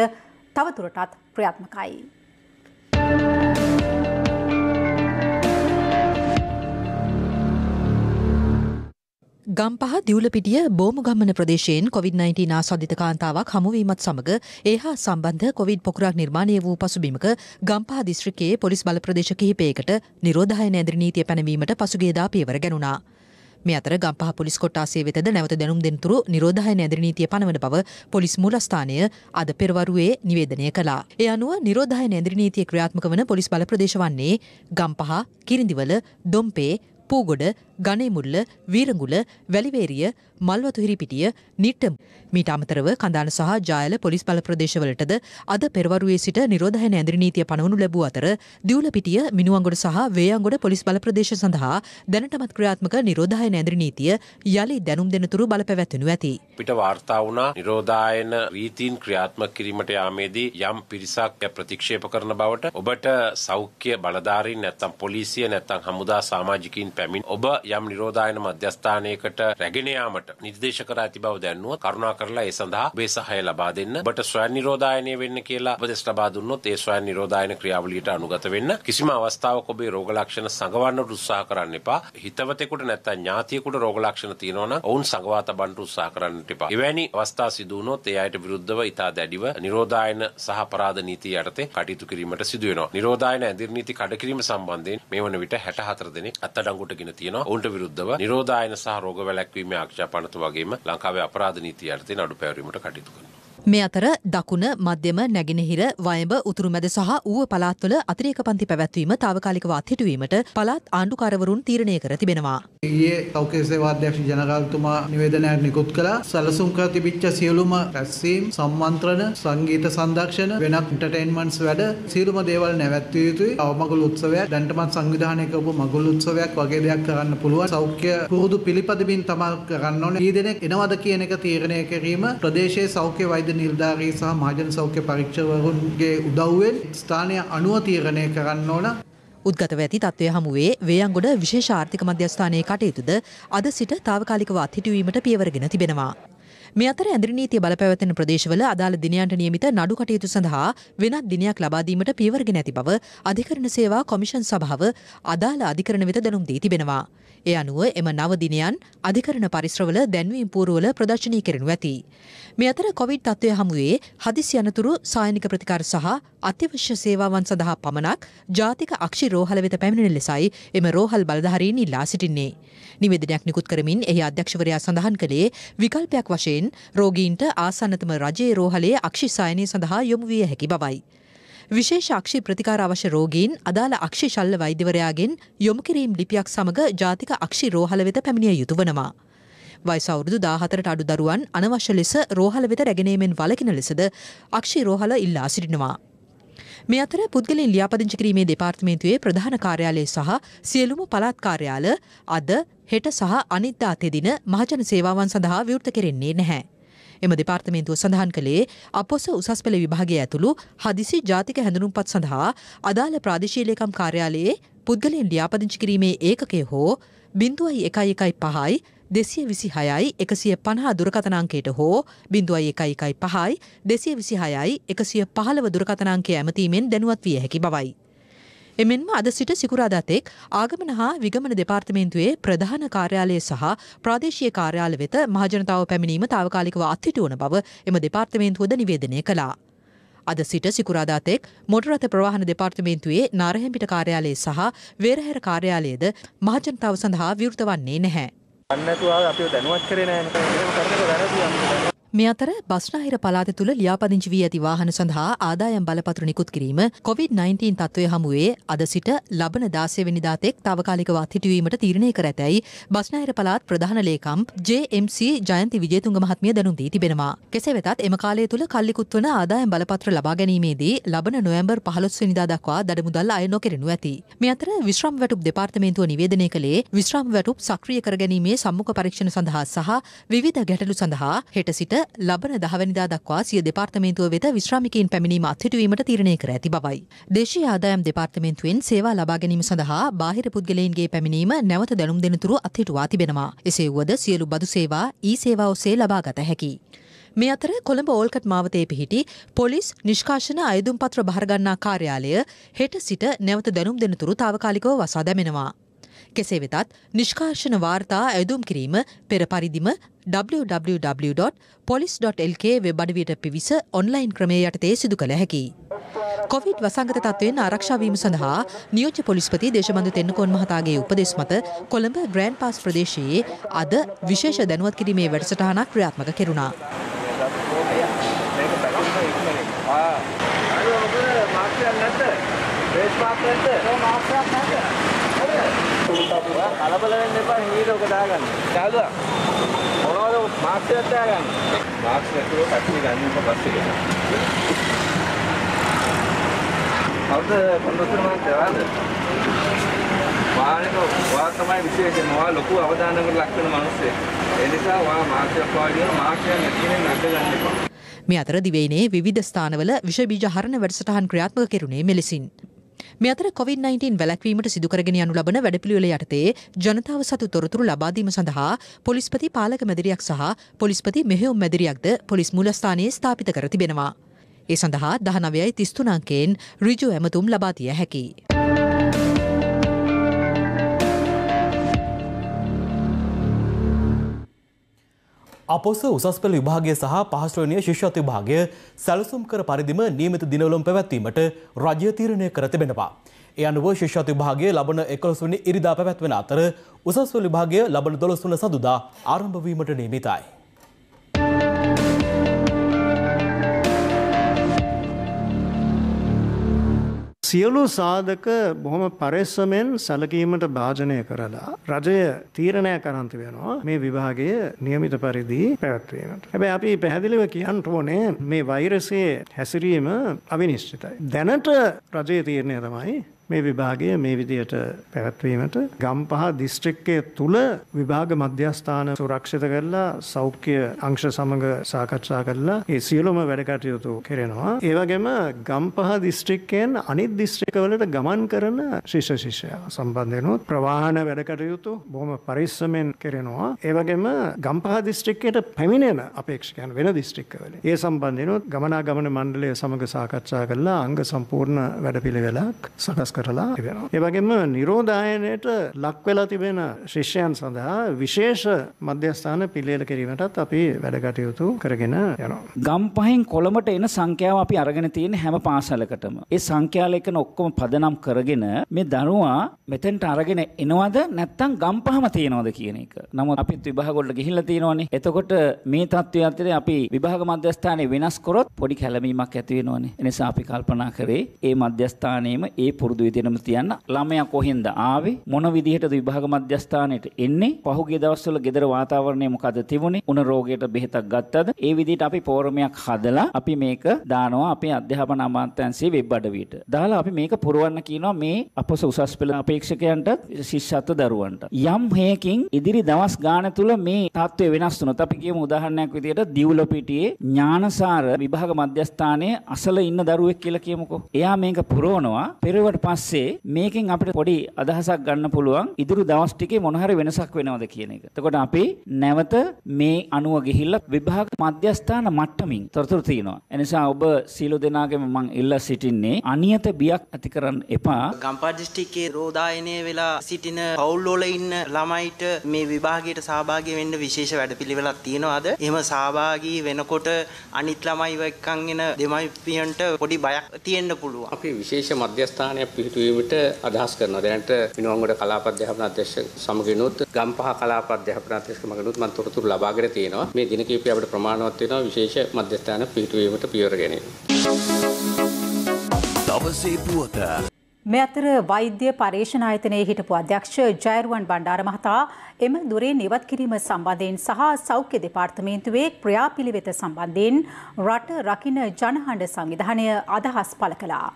තවදුරටත් ක්‍රියාත්මකයි. ගම්පහ දිවුලපිටිය බෝමුගම්මන ප්‍රදේශයෙන් COVID-19 ආසාදිත කාන්තාවක් හමුවීමත් සමග ඒ හා සම්බන්ධ කොවිඩ් පොකුරක් නිර්මාණය වූ පසුබිමක ගම්පහ දිස්ත්‍රික්කයේ පොලිස් බල ප්‍රදේශ කිහිපයකට නිරෝධායන ඇදිරි නීතිය පැනවීමට පසුගියදා පියවර ගැනුණා. මේ අතර ගම්පහ පොලිස් කොට්ටාසය වෙතද නැවත දැනුම් දෙනතුරු නිරෝධායන ඇදිරි නීතිය පනවන බව පොලිස් මූලස්ථානය අද පෙරවරුවේ නිවේදනය කළා. ඒ අනුව නිරෝධායන ඇදිරි නීතිය ක්‍රියාත්මක වන පොලිස් බල ප්‍රදේශ වන්නේ ගම්පහ, කිරිඳිවල, දොම්පේ, පූගොඩ, ගණේමුල්ල, වීරඟුල, වැලිවේරිය, මල්වතු හිරිපිටිය, නිට්ටම්. මීට අමතරව කඳාන සහ ජායල පොලිස් බල ප්‍රදේශවලටද අද පෙරවරුවේ සිට නිරෝධායන ඇදිරි නීතිය පනවනු ලැබූ අතර දිවුලපිටිය, මිනුවන්ගොඩ සහ වේයන්ගොඩ පොලිස් බල ප්‍රදේශ සඳහා දැනටමත් ක්‍රියාත්මක නිරෝධායන ඇදිරි නීතිය යලි දැනුම් දෙනතුරු බලපැවැත්වෙනු ඇති. පිට වාර්තා වුණා නිරෝධායන රීතීන් ක්‍රියාත්මක කිරීමට යාමේදී යම් පිරිසක් ප්‍රතික්ෂේප කරන බවට ඔබට සෞඛ්‍ය බලධාරීන් නැත්නම් පොලිසිය නැත්නම් හමුදා සමාජිකයින් පැමිණ ඔබ යම් නිරෝධායන මධ්‍යස්ථානයකට රැගෙන යාමට නිර්දේශ කර ඇති බව දැන්නුව කරුණාකරලා ඒ සඳහා ඔබේ සහාය ලබා දෙන්න. ඔබට ස්වයං නිරෝධායනය වෙන්න කියලා උපදෙස් ලබා දුන්නොත් ඒ ස්වයං නිරෝධායන ක්‍රියාවලියට අනුගත වෙන්න. කිසිම අවස්ථාවක ඔබේ රෝග ලක්ෂණ සංගවන්නට උත්සාහ කරන්න එපා. හිතවතෙකුට නැත්නම් ඥාතියෙකුට රෝග ලක්ෂණ තියෙනවා නම් ඔවුන් සංගවා තබන්න උත්සාහ කරන්නට එපා. එවැනි අවස්ථා සිදු වුණොත් ඒ අයට විරුද්ධව ඉතා දැඩිව නිරෝධායන සහ අපරාධ නීතිය යටතේ කටයුතු කිරීමට සිදු වෙනවා. නිරෝධායන ඇදිරි නීති කඩ කිරීම සම්බන්ධයෙන් මේ වන විට 64 දෙනෙක් අත්අඩංගුවට ගෙන තියෙනවා. ඔවුන්ට විරුද්ධව නිරෝධායන සහ රෝග වැළැක්වීමේ ආරක්ෂා පනත වගේම ලංකාවේ අපරාධ නීතිය යටතේ නඩු පැවරීමට කටයුතු කරනවා. මේ අතර දකුණ, මධ්‍යම, නැගෙනහිර, වයඹ, උතුරු මැද සහ ඌව පළාත්වල අතිරේක පන්ති පැවැත්වීම తాවකාලිකව අත්හිටුවීමට පළාත් ආණ්ඩුකාරවරුන් තීරණය කර තිබෙනවා. ඊයේ සෞඛ්‍ය සේවා අධ්‍යක්ෂ ජනරාල්තුමා නිවේදනයක් නිකුත් කළා. සැලසුම් කර තිබිච්ච සියලුම රැස්වීම්, සම්මන්ත්‍රණ, සංගීත සංදර්ශන, වෙනත් එන්ටර්ටේන්මන්ට්ස් වැඩ සියලුම දේවල් නැවැත්විය යුතුයි. අවමගුල් උත්සවයක්, දැන්ටමත් සංවිධානය කරපු මගුල් උත්සවයක් වගේ දෙයක් කරන්න පුළුවන්. සෞඛ්‍ය පුරුදු පිළිපදමින් තමයි කරන්න ඕනේ. ඊ දෙනෙක් එනවද කියන එක තීරණය කිරීම ප්‍රදේශයේ සෞඛ්‍ය වෛද්‍ය නිලධාරී සහ මහජන සෞඛ්‍ය පරීක්ෂකවරුන්ගේ උදව්වෙන් ස්ථානය අනුව තීරණය කරන්න ඕන. උද්ගතව ඇති තත්ත්වය හමුවේ වේයන්ගොඩ විශේෂ ආර්ථික මධ්‍යස්ථානයේ කටයුතුද අද සිට తాවකාලිකව අත්හිටුවීමට පියවරගෙන තිබෙනවා. මේ අතර ඇදිරි නීතිය බලපැවැත්වෙන ප්‍රදේශවල අදාළ දිනයන්ට නියමිත නඩු කටයුතු සඳහා වෙනත් දිනයක් ලබා දීමට පියවරගෙන ඇති බව අධිකරණ සේවා කොමිෂන් සභාව අදාළ අධිකරණ වෙත දැනුම් දී තිබෙනවා. ඒ අනුව එම නව දිනයන් අධිකරණ පරිශ්‍රවල දැන්වීම් පූර්වවල ප්‍රදර්ශනය කෙරෙනු ඇති. මේ අතර කොවිඩ් තත්ත්වය හමුවේ හදිසි අනතුරු සායනික ප්‍රතිකාර සහ අත්‍යවශ්‍ය සේවාවන් සඳහා පමණක් ජාතික අක්ෂි රෝහල වෙත පැමිණෙන ලෙසයි එම රෝහල් බලධාරීන් ඉල්ලා සිටින්නේ. නිවේදනයක් නිකුත් කරමින් එහි අධ්‍යක්ෂවරයා සඳහන් කළේ විකල්පයක් වශයෙන් රෝගීන්ට ආසන්නතම රජයේ රෝහලේ අක්ෂි සායනය සඳහා යොමු විය හැකි බවයි. විශේෂ අක්ෂි ප්‍රතිකාර අවශ්‍ය රෝගීන් අදාළ අක්ෂි ශල්‍ය වෛද්‍යවරයාගෙන් යොමු කිරීම් ලිපියක් සමග ජාතික අක්ෂි රෝහල වෙත පැමිණිය යුතු වනවා. වයස අවුරුදු 14ට අඩු දරුවන් අනවශ්‍ය ලෙස රෝහල වෙත රැගෙනීමෙන් වළකින ලෙසද අක්ෂි රෝහල ඉල්ලා සිටිනවා. මේ අතර පුද්ගලයන් ලියාපදිංචි කිරීමේ දෙපාර්තමේන්තුවේ ප්‍රධාන කාර්යාලය සහ සියලුම පළාත් කාර්යාල අද, හෙට සහ අනිද්දා තෙදින මහජන සේවාවන් සඳහා විවෘත කෙරෙන්නේ නැහැ. එම දෙපාර්තමේන්තුව සඳහන් කළේ අපොස උසස් පෙළ විභාගය ඇතුළු හදිසි ජාතික හැඳුනුම්පත් සඳහා අදාළ ප්‍රාදේශීය ලේකම් කාර්යාලයේ පුද්ගලයන් ලියාපදිංචි කිරීමේ ඒකකය හෝ 0115 226යි 150 දුරකථන අංකයට හෝ 0115 226යි 115 දුරකථන අංකය ඇමතීමෙන් දැනුවත් විය හැකි බවයි. එමෙන්ම අද සිට සිකුරාදා තෙක් ආගමන හා විගමන දෙපාර්තමේන්තුවේ ප්‍රධාන කාර්යාලය සහ ප්‍රාදේශීය කාර්යාල වෙත මහජනතාව පැමිණීම తాවකාලිකව අත්හිටුවන බව එම දෙපාර්තමේන්තුවද නිවේදනය කළා. අද සිට සිකුරාදා තෙක් මොටර රථ ප්‍රවාහන දෙපාර්තමේන්තුවේ නාරහෙම්පිට කාර්යාලය සහ වේරහැර කාර්යාලයද මහජනතාව සඳහා විවෘත වන්නේ නැහැ. මේ අතර බස්නාහිර පළාත තුළ ලියාපදිංචි වී ඇති වාහන සඳහා ආදායම් බලපත්‍ර නිකුත් කිරීම COVID-19 තත්ත්වය හමුවේ අද සිට ලබන 16 වෙනිදා තෙක් తాවකාලිකව අත්හිටුවීමට තීරණය කර ඇතැයි බස්නාහිර පළාත් ප්‍රධාන ලේකම් JMC ජයන්ති විජේතුංග මහත්මිය දැනුම් දී තිබෙනවා. කෙසේ වෙතත් එම කාලය තුළ කල්ලිකුත් වන ආදායම් බලපත්‍ර ලබා ගැනීමේදී ලබන නොවැම්බර් 15 වෙනිදා දක්වා දඩමුදල් අය නොකෙරෙනු ඇති. මේ අතර විශ්‍රාම වැටුප් දෙපාර්තමේන්තුව නිවේදනය කළේ විශ්‍රාම වැටුප් සක්‍රිය කර ගැනීමේ සම්මුඛ පරීක්ෂණ සඳහා සහ විවිධ ගැටලු සඳහා හෙට සිට ලබන 10 වෙනිදා දක්වා සිය දෙපාර්තමේන්තුව වෙත විශ්‍රාමිකයින් පැමිණීම අත්හිටුවීමට තීරණය කර ඇති බවයි. දේශීය ආදායම් දෙපාර්තමේන්තුවෙන් සේවා ලබා ගැනීම සඳහා බාහිර පුද්ගලයින්ගේ පැමිණීම නැවත දැනුම් දෙනතුරු අත්හිටුවා තිබෙනවා. එසේ වුවද සියලු බදු සේවා ඊ-සේවා ඔස්සේ ලබාගත හැකියි. මේ අතර කොළඹ ඕල්කට් මාවතේ පිහිටි පොලිස් නිෂ්කාශන අයදුම් පත්‍ර බහරගන්නා කාර්යාලය හෙට සිට නැවත දැනුම් දෙනතුරු තාවකාලිකව වසා දැමෙනවා. කෙසේ වෙතත් නිෂ්කාශන වාර්තා ඇයදුම් කිරීම පෙර පරිදිම www.police.lk වෙබ් අඩවියට පිවිස ඔන්ලයින් ක්‍රමයේ යටතේ සිදු කළ හැකියි. කොවිඩ් වසංගත තත්ත්වයෙන් ආරක්ෂා වීම සඳහා නියෝජ්‍ය පොලිස්පති දේශබන්දු තෙන්නකෝන් මහතාගේ උපදෙස් මත කොළඹ ග්‍රෑන්ඩ් පාස් ප්‍රදේශයේ අද විශේෂ දැනුවත් කිරීමේ වැඩසටහනක් ක්‍රියාත්මක කෙරුණා. කලබල වෙන්න එපා හීරෝක දාගන්න. දාලා මොනවද මාක්ස් එකක් දාගන්න. මාක්ස් එකේ පැටි ගන්න පස්සේ ගන්න. අවුද කොන්දොස්තර මාත්‍යවද? වාහනේක වා තමයි විශේෂම වා ලොකු අවධානයකට ලක් වෙන මිනිස්සෙක්. ඒ නිසා වා මාක්ස් එකක් වාඩිව මාක්ස් එක නැතිනේ නැද්ද ගන්න එපා. මේ අතර දිවයිනේ විවිධ ස්ථානවල විෂ බීජ හරණ වැඩසටහන් ක්‍රියාත්මක කෙරුණේ මෙලෙසින්. මේ අතර COVID-19 වැළැක්වීමට සිදු කරගෙන යනු ලබන වැඩපිළිවෙල යටතේ ජනතාව සතු තොරතුරු ලබා දීම සඳහා පොලිස්පති පාලක මැදිරියක් සහ පොලිස්පති මෙහෙයුම් මැදිරියක්ද පොලිස් මූලස්ථානයේ ස්ථාපිත කර තිබෙනවා. ඒ සඳහා 19.33 අංකයෙන් ඍජු ඇමතුම් ලබා දිය හැකියි. අපොස උසස් පෙළ විභාගය සහ පහ ශ්‍රේණිය ශිෂ්‍යත්ව විභාගය සැලසුම් කර පරිදිම නියමිත දිනවලම පැවැත්වීමට රජය තීරණය කර තිබෙනවා. ඒ අනුව ශිෂ්‍යත්ව විභාගය ලබන 11 වෙනි ඉරිදා පැවැත්වෙන අතර උසස් පෙළ විභාගය ලබන 12 වන සඳුදා ආරම්භ වීමට නියමිතයි. සියලු සාධක බොහොම පරිස්සමෙන් සැලකීමට භාජනය කරලා රජය තීරණය කරන් තිබෙනවා මේ විභාගය නියමිත පරිදි පැවැත්වීමට. හැබැයි අපි පැහැදිලිව කියන්න ඕනේ මේ වෛරසයේ හැසිරීම අවිනිශ්චිතයි. දැනට රජයේ තීරණය තමයි මේ විභාගය මේ විදියට පැවැත්වීමට ගම්පහ දිස්ත්‍රික්කයේ තුල විභාග මධ්‍යස්ථාන සුරක්ෂිත කරලා සෞඛ්‍ය අංශ සමග සාකච්ඡා කරලා ඒ සියලුම වැඩ කටයුතු කෙරෙනවා. ඒ වගේම ගම්පහ දිස්ත්‍රික්කයෙන් අනිත් දිස්ත්‍රික්කවලට ගමන් කරන ශිෂ්‍ය ශිෂ්‍යයා සම්බන්ධයෙන්ුත් ප්‍රවාහන වැඩ කටයුතු බොහොම පරිස්සමෙන් කෙරෙනවා. ඒ වගේම ගම්පහ දිස්ත්‍රික්කයට පැමිණෙන අපේක්ෂකයන් වෙන දිස්ත්‍රික්කවල ඒ සම්බන්ධයෙන්ුත් ගමනාගමන මණ්ඩලය සමග සාකච්ඡා කරලා අංග සම්පූර්ණ වැඩපිළිවෙලක් සකස් කරලා තිබෙනවා. ඒ වගේම නිරෝධායනයට ලක් වෙලා තිබෙන ශිෂ්‍යයන් සඳහා විශේෂ මධ්‍යස්ථාන පිළියෙල කිරීමටත් අපි වැඩ කටයුතු කරගෙන යනවා. ගම්පහෙන් කොළඹට එන සංඛ්‍යාව අපි අරගෙන තියෙන හැම පාසලකටම. ඒ සංඛ්‍යා ලේඛන ඔක්කොම පදනම් කරගෙන මේ දරුවා මෙතෙන්ට අරගෙන එනවද නැත්නම් ගම්පහම තියනවද කියන එක. නමුත් අපිත් විභාග වලට ගිහිල්ලා තියෙනවනේ. එතකොට මේ තත්ත්වය අතරේ අපි විභාග මධ්‍යස්ථානයේ වෙනස් කරොත් පොඩි කැළඹීමක් ඇති වෙනවනේ. ඒ නිසා අපි කල්පනා කරේ ඒ මධ්‍යස්ථානයේම ඒ පුරුදු විදිහටම තියන්න. ළමයා කොහෙන්ද ආවේ? මොන විදිහටද විභාග මධ්‍යස්ථානයට එන්නේ? පහුගිය දවස්වල ගෙදර වාතාවරණය මොකද තිබුණේ? උණ රෝගයට බෙහෙතක් ගත්තද? ඒ විදිහට අපි පෝරමයක් හදලා අපි මේක දානවා අපේ අධ්‍යාපන අමාත්‍යාංශයේ වෙබ් අඩවියට. දාලා අපි මේක පුරවන්න කියනවා මේ අපොස උසස් පෙළ අපේක්ෂකයන්ට ශිෂ්‍යත්ව දරුවන්ට. යම් හේකින් ඉදිරි දවස් ගාන තුල මේ තත්ත්වය වෙනස් වුණොත් අපි කියමු උදාහරණයක් විදිහට දිවුලපිටියේ ඥානසාර විභාග මධ්‍යස්ථානයේ අසල ඉන්න දරුවෙක් කියලා කියමුකෝ. එයා මේක පුරවනවා. පෙරවට පස්සේ මේකෙන් අපිට පොඩි අදහසක් ගන්න පුළුවන් ඉදිරි දවස් ටිකේ මොන හරි වෙනසක් වෙනවද කියන එක. එතකොට අපි නැවත මේ අනුව ගිහිල්ලා විභාග මධ්‍යස්ථාන මට්ටමින් තොරතුරු තියෙනවා. එනිසා ඔබ සීල දෙනාගෙම මම ඉල්ලා සිටින්නේ අනියත බියක් ඇති කරන්න එපා. ගම්පහ දිස්ත්‍රික්කයේ රෝදායනයේ වෙලා සිටින පවුල් වල ඉන්න ළමයිට මේ විභාගයට සහභාගී වෙන්න විශේෂ වැඩපිළිවෙලක් තියෙනවාද? එහෙම සහභාගී වෙනකොට අනිත් ළමයිව එක්කන් එන දෙමව්පියන්ට පොඩි බයක් තියෙන්න පුළුවන්. අපි විශේෂ මධ්‍යස්ථානයක් පිහිටුවීමට අදහස් කරනවා. දැනට මිනුවන්ගොඩ කලාප අධ්‍යාපන අධ්‍යක්ෂ සමගිනුත් ගම්පහ කලාප අධ්‍යාපන අධ්‍යක්ෂ සමගිනුත් මම තොරතුරු ලබාගෙන තියෙනවා. මේ දින කිහිපය අපිට ප්‍රමාණවත් වෙනවා විශේෂ මධ්‍යස්ථාන පිහිටුවීමට පියවර ගැනීම. දවසේ පුවත මේ අතර වෛද්‍ය පරීක්ෂණ ආයතනයේ හිටපු අධ්‍යක්ෂ ජයරුවන් බණ්ඩාර මහතා එම දුරෙන් ඉවත් කිරීම සම්බන්ධයෙන් සහ සෞඛ්‍ය දෙපාර්තමේන්තුවේ ක්‍රියාපිළිවෙත සම්බන්ධයෙන් රට රකින්න ජනහඬ සංවිධානය අදහස් පළ කළා.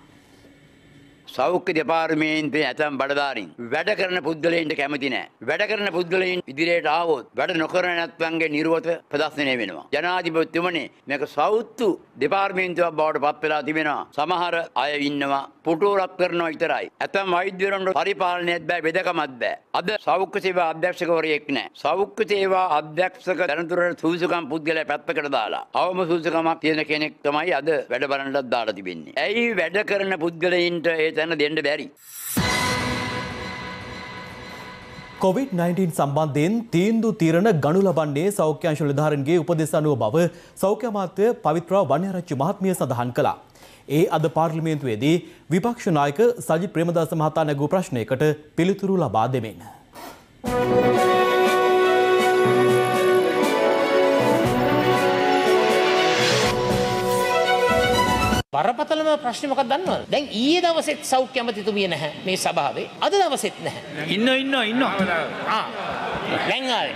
සෞඛ්‍ය දෙපාර්තමේන්තුවේ ඇතම් බඩදාරින් වැඩ කරන පුද්ගලයන්ට කැමති නැහැ. වැඩ කරන පුද්ගලයන් ඉදිරියට ආවොත් වැඩ නොකරන නැත්වන්ගේ නිර්වත ප්‍රදර්ශනය වෙනවා. ජනාධිපතිතුමනි මේක සෞඛ්‍ය දෙපාර්තමේන්තුවක් බවට පත් වෙලා තිබෙනවා. සමහර අය ඉන්නවා පුටුරක් කරනවා විතරයි. ඇතම් වෛද්‍යවරුන්ට පරිපාලනයත් බෑ වෙදකමත් බෑ. අද සෞඛ්‍ය සේවා අධ්‍යක්ෂකවරයෙක් නැහැ. සෞඛ්‍ය සේවා අධ්‍යක්ෂක දැනතුරට සුදුසුකම් පුද්ගලයා පැත්තකට දාලා අවම සුදුසුකමක් තියෙන කෙනෙක් තමයි අද වැඩ බලන්නත් දාලා තිබෙන්නේ. ඇයි වැඩ කරන පුද්ගලයන්ට තැන දෙන්න බැරි. COVID-19 සම්බන්ධයෙන් තීන්දුව తీරන ගනු ලබන්නේ සෞඛ්‍ය අංශ නිලධාරීන්ගේ උපදෙස් අනුව බව සෞඛ්‍ය අමාත්‍ය පවිත්‍රා වන්‍යරච්චි මහත්මිය සඳහන් කළා. ඒ අද පාර්ලිමේන්තුවේදී විපක්ෂ නායක සජිත් ප්‍රේමදාස මහතා නැගූ ප්‍රශ්නයකට පිළිතුරු ලබා දෙමින් බරපතලම ප්‍රශ්නේ මොකක්ද දන්නවද? දැන් ඊයේ දවසෙත් සෞඛ්‍ය අමාත්‍යතුමිය නැහැ මේ සභාවේ. අද දවසෙත් නැහැ. ඉන්නවා. දැන් ආවේ.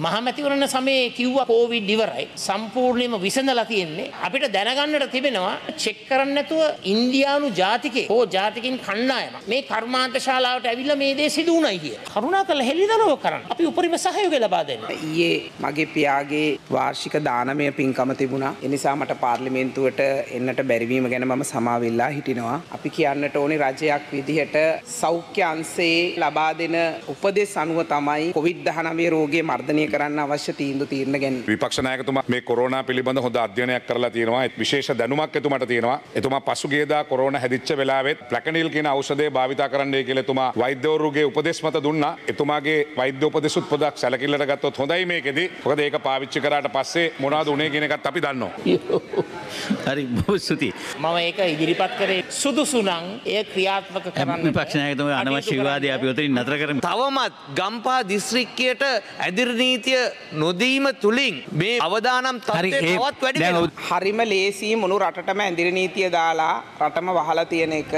මහමැතිවරණ සමයේ කිව්වා කොවිඩ් ඉවරයි. සම්පූර්ණයෙන්ම විසඳලා තියෙන්නේ. අපිට දැනගන්නට තිබෙනවා චෙක් කරන්න නැතුව ඉන්දියානු ජාතිකේ හෝ ජාතිකින් කණ්ඩායමක් මේ කර්මාන්ත ශාලාවට ඇවිල්ලා මේ දේ සිදු වුණයි කිය. කරුණාකරලා හෙළිදරව් කරන්න. අපි උපරිම සහයෝගය ලබා දෙන්න. ඊයේ මගේ පියාගේ වාර්ෂික දානමය පින්කම තිබුණා. ඒ නිසා මට පාර්ලිමේන්තුවට එන්නට බැරිවීම ගැන මම සමාවෙලා හිටිනවා. අපි කියන්නට ඕනේ රජයක් විදිහට සෞඛ්‍ය අංශයේ ලබා දෙන උපදෙස් අනුව තමයි COVID-19 රෝගය මර්ධනය කරන්න අවශ්‍ය තීන්දුව తీරන ගැනීම. විපක්ෂ නායකතුමා මේ කොරෝනා පිළිබඳ හොඳ අධ්‍යයනයක් කරලා තියෙනවා. විශේෂ දැනුමක් එතුමාට තියෙනවා. එතුමා පසුගියදා කොරෝනා හැදිච්ච වෙලාවෙත් ප්ලැකනිල් කියන ඖෂධය භාවිතා කරන්නයි කියලා එතුමා වෛද්‍යවරුගේ උපදෙස් මත දුන්නා. එතුමාගේ වෛද්‍ය උපදෙස් පොදක් සැලකිල්ලට ගත්තොත් හොඳයි මේකෙදි. මොකද ඒක පාවිච්චි කරාට පස්සේ මොනවද උනේ කියන එකත් අපි දන්නවා. හරි බොහොම ස්තුතියි. මම ඒක ඉදිරිපත් කරේ සුදුසු නම් එය ක්‍රියාත්මක කරන්න. විපක්ෂ නායකතුමා අනවශ්‍ය විවාදය අපි උතරින් නතර කරමු. තවමත් ගම්පහ දිස්ත්‍රික්කයට ඇදිරි නීතිය නොදීම තුලින් මේ අවදානම් තත්ත්වය තවත් වැඩි වෙනවා. හරිම ලේසි මොනු රටටම ඇදිරි නීතිය දාලා රටම වහලා තියෙන එක.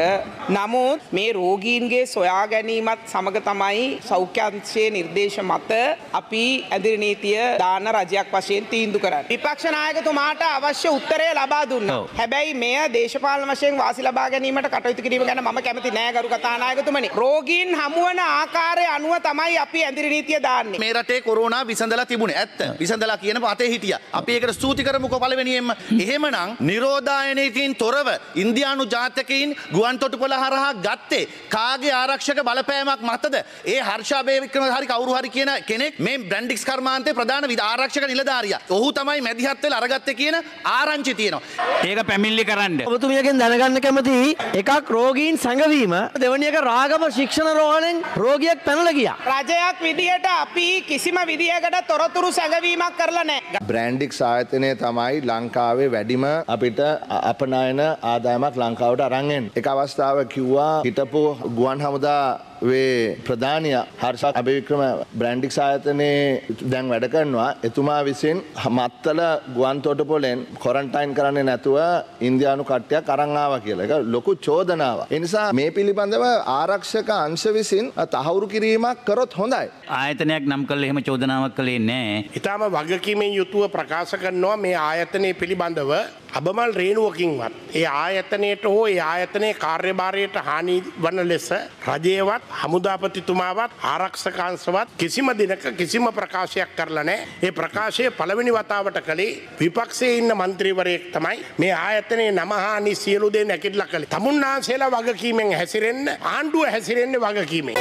නමුත් මේ රෝගීන්ගේ සොයා ගැනීමත් සමග තමයි සෞඛ්‍ය අංශයේ නිර්දේශ මත අපි ඇදිරි නීතිය දාන රජයක් වශයෙන් තීන්දුව කරන්නේ. විපක්ෂ නායකතුමාට අවශ්‍ය උත්තරය ලබා දුන්නා. හැබැයි මෙය දේශපාලන වශයෙන් වාසි ලබා ගැනීමට කටයුතු කිරීම ගැන මම කැමති නෑ ගරු කතානායකතුමනි. රෝගීන් හමුවන ආකාරය අනුව තමයි අපි ඇදිරි නීතිය දාන්නේ. මේ රටේ කොරෝනා විසඳලා තිබුණේ ඇත්ත. විසඳලා කියන පාතේ හිටියා. අපි ඒකට ස්තුති කරමුකෝ පළවෙනියෙන්ම. එහෙමනම් නිරෝධායනයකින් තොරව ඉන්දියානු ජාතකයින් ගුවන් තොටුපළ හරහා ගත්තේ කාගේ ආරක්ෂක බලපෑමක් මතද? ඒ හර්ෂා බේවික්‍රම හරි කවුරු හරි කියන කෙනෙක් මේ බ්‍රැන්ඩික්ස් කර්මාන්තයේ ප්‍රධාන ආරක්ෂක නිලධාරියා. ඔහු තමයි මැදිහත් වෙලා අරගත්තේ කියන ආරංචි තියෙනවා. ඒක පැමිණිලි කරන්න. ඔබතුමියගෙන් දැනගන්න කැමති එකක් රෝගීන් සංගවීම, දෙවැනි එක රාගම ශික්ෂණ රෝහණෙන් රෝගියෙක් පැනලා ගියා. රජයක් විදියට අපි කිසිම විදියකට තොරතුරු සැඟවීමක් කරලා නැහැ. බ්‍රැන්ඩික්ස් ආයතනය තමයි ලංකාවේ වැඩිම අපිට අපනයන ආදායමක් ලංකාවට අරන් එන්නේ. එක අවස්ථාවක කිව්වා හිටපු ගුවන් හමුදා වේ ප්‍රධානිය හර්ෂ අබේවික්‍රම බ්‍රැන්ඩික්ස් ආයතනයේ දැන් වැඩ කරනවා. එතුමා විසින් මත්තල ගුවන් තොටුපළෙන් ක්වොරන්ටයින් කරන්නේ නැතුව ඉන්දියානු කට්ටියක් අරන් ආවා කියලා. ඒක ලොකු චෝදනාවක්. ඒ නිසා මේ පිළිබඳව ආරක්ෂක අංශ විසින් තහවුරු කිරීමක් කරොත් හොඳයි. ආයතනයක් නම් කළා එහෙම චෝදනාවක් කළේ නැහැ. ඊටම වගකීමෙන් යුතුව ප්‍රකාශ කරනවා මේ ආයතනයේ පිළිබඳව අබමල් රේණුවකින්වත් ඒ ආයතනයට හෝ ඒ ආයතනයේ කාර්යභාරයට හානි වන ලෙස රජයේවත් හමුදාපතිතුමාවත් ආරක්ෂකාංශවත් කිසිම දිනක කිසිම ප්‍රකාශයක් කරලා නැහැ. ඒ ප්‍රකාශය පළවෙනි වතාවට කළේ විපක්ෂයේ ඉන්න മന്ത്രിවරයෙක් තමයි මේ ආයතනයේ නම හානි සියලු දේ නැකිట్లా කළේ. තමුන්නාන්සේලා වගකීමෙන් හැසිරෙන්න, ආණ්ඩුව හැසිරෙන්නේ වගකීමෙන්.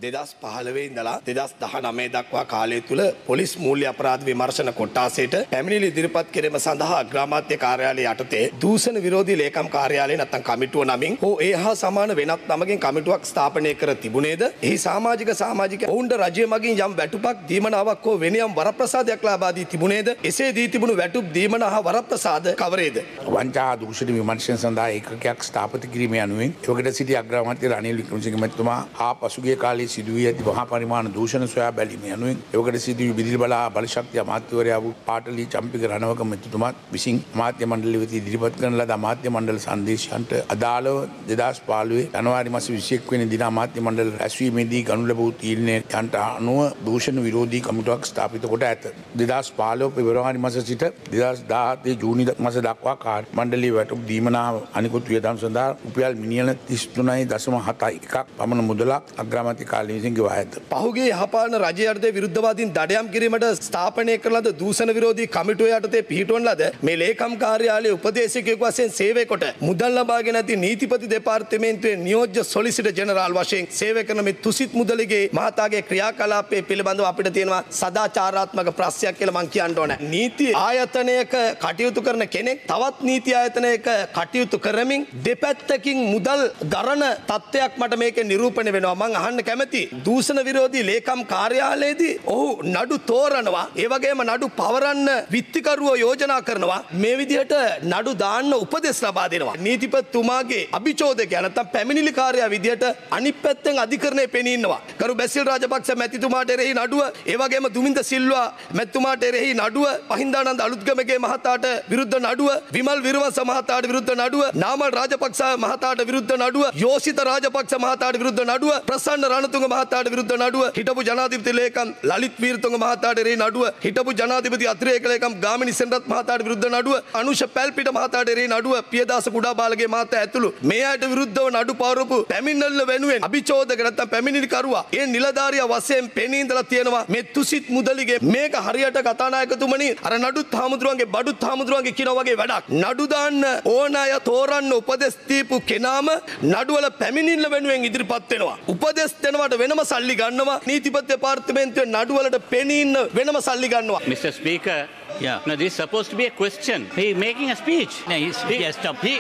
2015 ඉඳලා 2019 දක්වා කාලය තුල පොලිස් මූල්‍ය අපරාධ විමර්ශන කොට්ටාසයට පැමිණිලි ඉදිරිපත් කිරීම සඳහා අග්‍රාමාත්‍ය කාර්යාලය යටතේ දූෂණ විරෝධී ලේකම් කාර්යාලය නැත්නම් කමිටුව නමින් හෝ ඒ හා සමාන වෙනත් නමකින් කමිටුවක් ස්ථාපනය කර තිබුණේද? එහි සමාජික ඔවුන්ට රජය මගින් යම් වැටුපක් දීමනාවක් හෝ වෙන යම් වරප්‍රසාදයක් ලබා දී තිබුණේද? එසේ දී තිබුණු වැටුප් දීමනා හා වරප්‍රසාද කවරේද? වංචා දූෂණ විමර්ශන සඳහා ඒකකයක් ස්ථාපිත කිරීම යනුවෙන් එවකට සිටි අග්‍රාමාත්‍ය රනිල් වික්‍රමසිංහ මැතිතුමා ආ පසුගිය කාලයේ සිදු වී ඇති මහා පරිමාණ දූෂණ සොයා බැලීම යනුවෙන් එවකට සිටි විදුලි බල බලශක්ති අමාත්‍යවරයා වූ පාටලී චම්පික රණවක මැතිතුමා විසින් අමාත්‍ය මණ්ඩලය වෙත ඉදිරිපත් කරන ලද අමාත්‍ය මණ්ඩල සංදේශයන්ට අදාළව 2015 ජනවාරි මාස 21 වෙනි දින අමාත්‍ය මණ්ඩල රැස්වීමේදී ගනු ලැබූ තීරණයට අනුව දූෂණ විරෝධී කමිටුවක් ස්ථාපිත කොට ඇත. 2015 පෙබරවාරි මාස සිට 2017 ජූනි මාස දක්වා කාර්ය මණ්ඩලයේ වැටුප් දීමනා අනිකුත් වියදම් සඳහා රුපියල් මිලියන 33.71ක් පමණ මුදලක් අග්‍රාමාත්‍ය කාර්යාලය විසින් ගෙවා ඇත. පහුගිය යහපාලන රජයේ යටතේ විරුද්ධවාදීන් දඩයම් කිරීමට ස්ථාපනය කරන ලද දූෂණ විරෝධී කමිටුව යටතේ පිහිටුවන ලද මේ ලේකම් කාර්යාලයේ උපදේශකයෙකු වශයෙන් සේවය කොට මුදල් ලබාගෙන ඇති නීතිපති දෙපාර්තමේන්තුවේ නියෝජ්‍ය සොලිසිටර් ජෙනරාල් වශයෙන් සේවය කරන මේ තුසිත් මුදලිගේ මහතාගේ ක්‍රියාකලාපයේ පිළිබඳව අපිට තියෙනවා සදාචාරාත්මක ප්‍රශ්නයක් කියලා මම කියන්න ඕනේ. නීති ආයතනයක කටයුතු කරන කෙනෙක් තවත් නීති ආයතනයක කටයුතු කරමින් දෙපැත්තකින් මුදල් දරන තත්ත්වයක් මට මේකේ නිරූපණය වෙනවා. මම අහන්න කැමති දූෂණ විරෝධී ලේකම් කාර්යාලයේදී ඔහු නඩු තෝරනවා, ඒ වගේම නඩු පවරන්න විත්තිකරුවෝ යෝජනා කරනවා, මේ විදිහට නඩු දාන්න උපදෙස් ලබා දෙනවා. නීතිපතිතුමාගේ අභිචෝදකයා නැත්නම් පැමිණිලිකාරයා විදිහට අනිත් පැත්තෙන් අධිකරණය පෙනී ඉන්නවා. කරු බැසිල් රාජපක්ෂ මැතිතුමාට එරෙහි නඩුව, ඒ වගේම දුමින්ද සිල්වා මැතිතුමාට එරෙහි නඩුව, පහින්දානන්ද අලුත්ගමගේ මහතාට විරුද්ධ නඩුව, විමල් විරවංශ මහතාට විරුද්ධ නඩුව, නාමල් රාජපක්ෂ මහතාට විරුද්ධ නඩුව, යෝසිත රාජපක්ෂ මහතාට විරුද්ධ නඩුව, ප්‍රසන්න රණතුංග මහතාට විරුද්ධ නඩුව, හිටපු ජනාධිපති ලේකම් ලලිත් වීරතුංග මහතාට එරෙහි නඩුව, හිටපු ජනාධිපති අතිරේක ලේකම් ගාමිණී සෙනරත් මහතාට විරුද්ධ නඩුව, අනුෂ පැල්පිට මහතාට එරෙහි නඩුව, පියදාස කුඩාබාලගේ මහතා ඇතුළු මේ අයට විරුද්ධව නඩු පවරපු පැමිණිල්ල වෙනුවෙන් අභිචෝදක නැත්නම් පැමිණිලිකරුවා ඒ නිලධාරියා වශයෙන් පෙනී ඉඳලා තියෙනවා. මේ තුසිත් මුදලිගේ මේක හරියට කතානායකතුමනි අර නඩුත් හාමුදුරුවන්ගේ බඩුත් හාමුදුරුවන්ගේ කියන වගේ වැඩක්. නඩු දාන්න ඕන අය තෝරන්න උපදෙස් දීපු කෙනාම නඩුවල පැමිණිල්ල වෙනුවෙන් ඉදිරිපත් වෙනවා. උපදෙස් දෙනවට වෙනම සල්ලි ගන්නවා. නීතිපති දෙපාර්තමේන්තුවේ නඩුවලට පෙනී ඉන්න වෙනම සල්ලි ගන්නවා. Mr. Speaker, yeah. No, this is supposed to be a question. He making a speech. No, he has stopped. He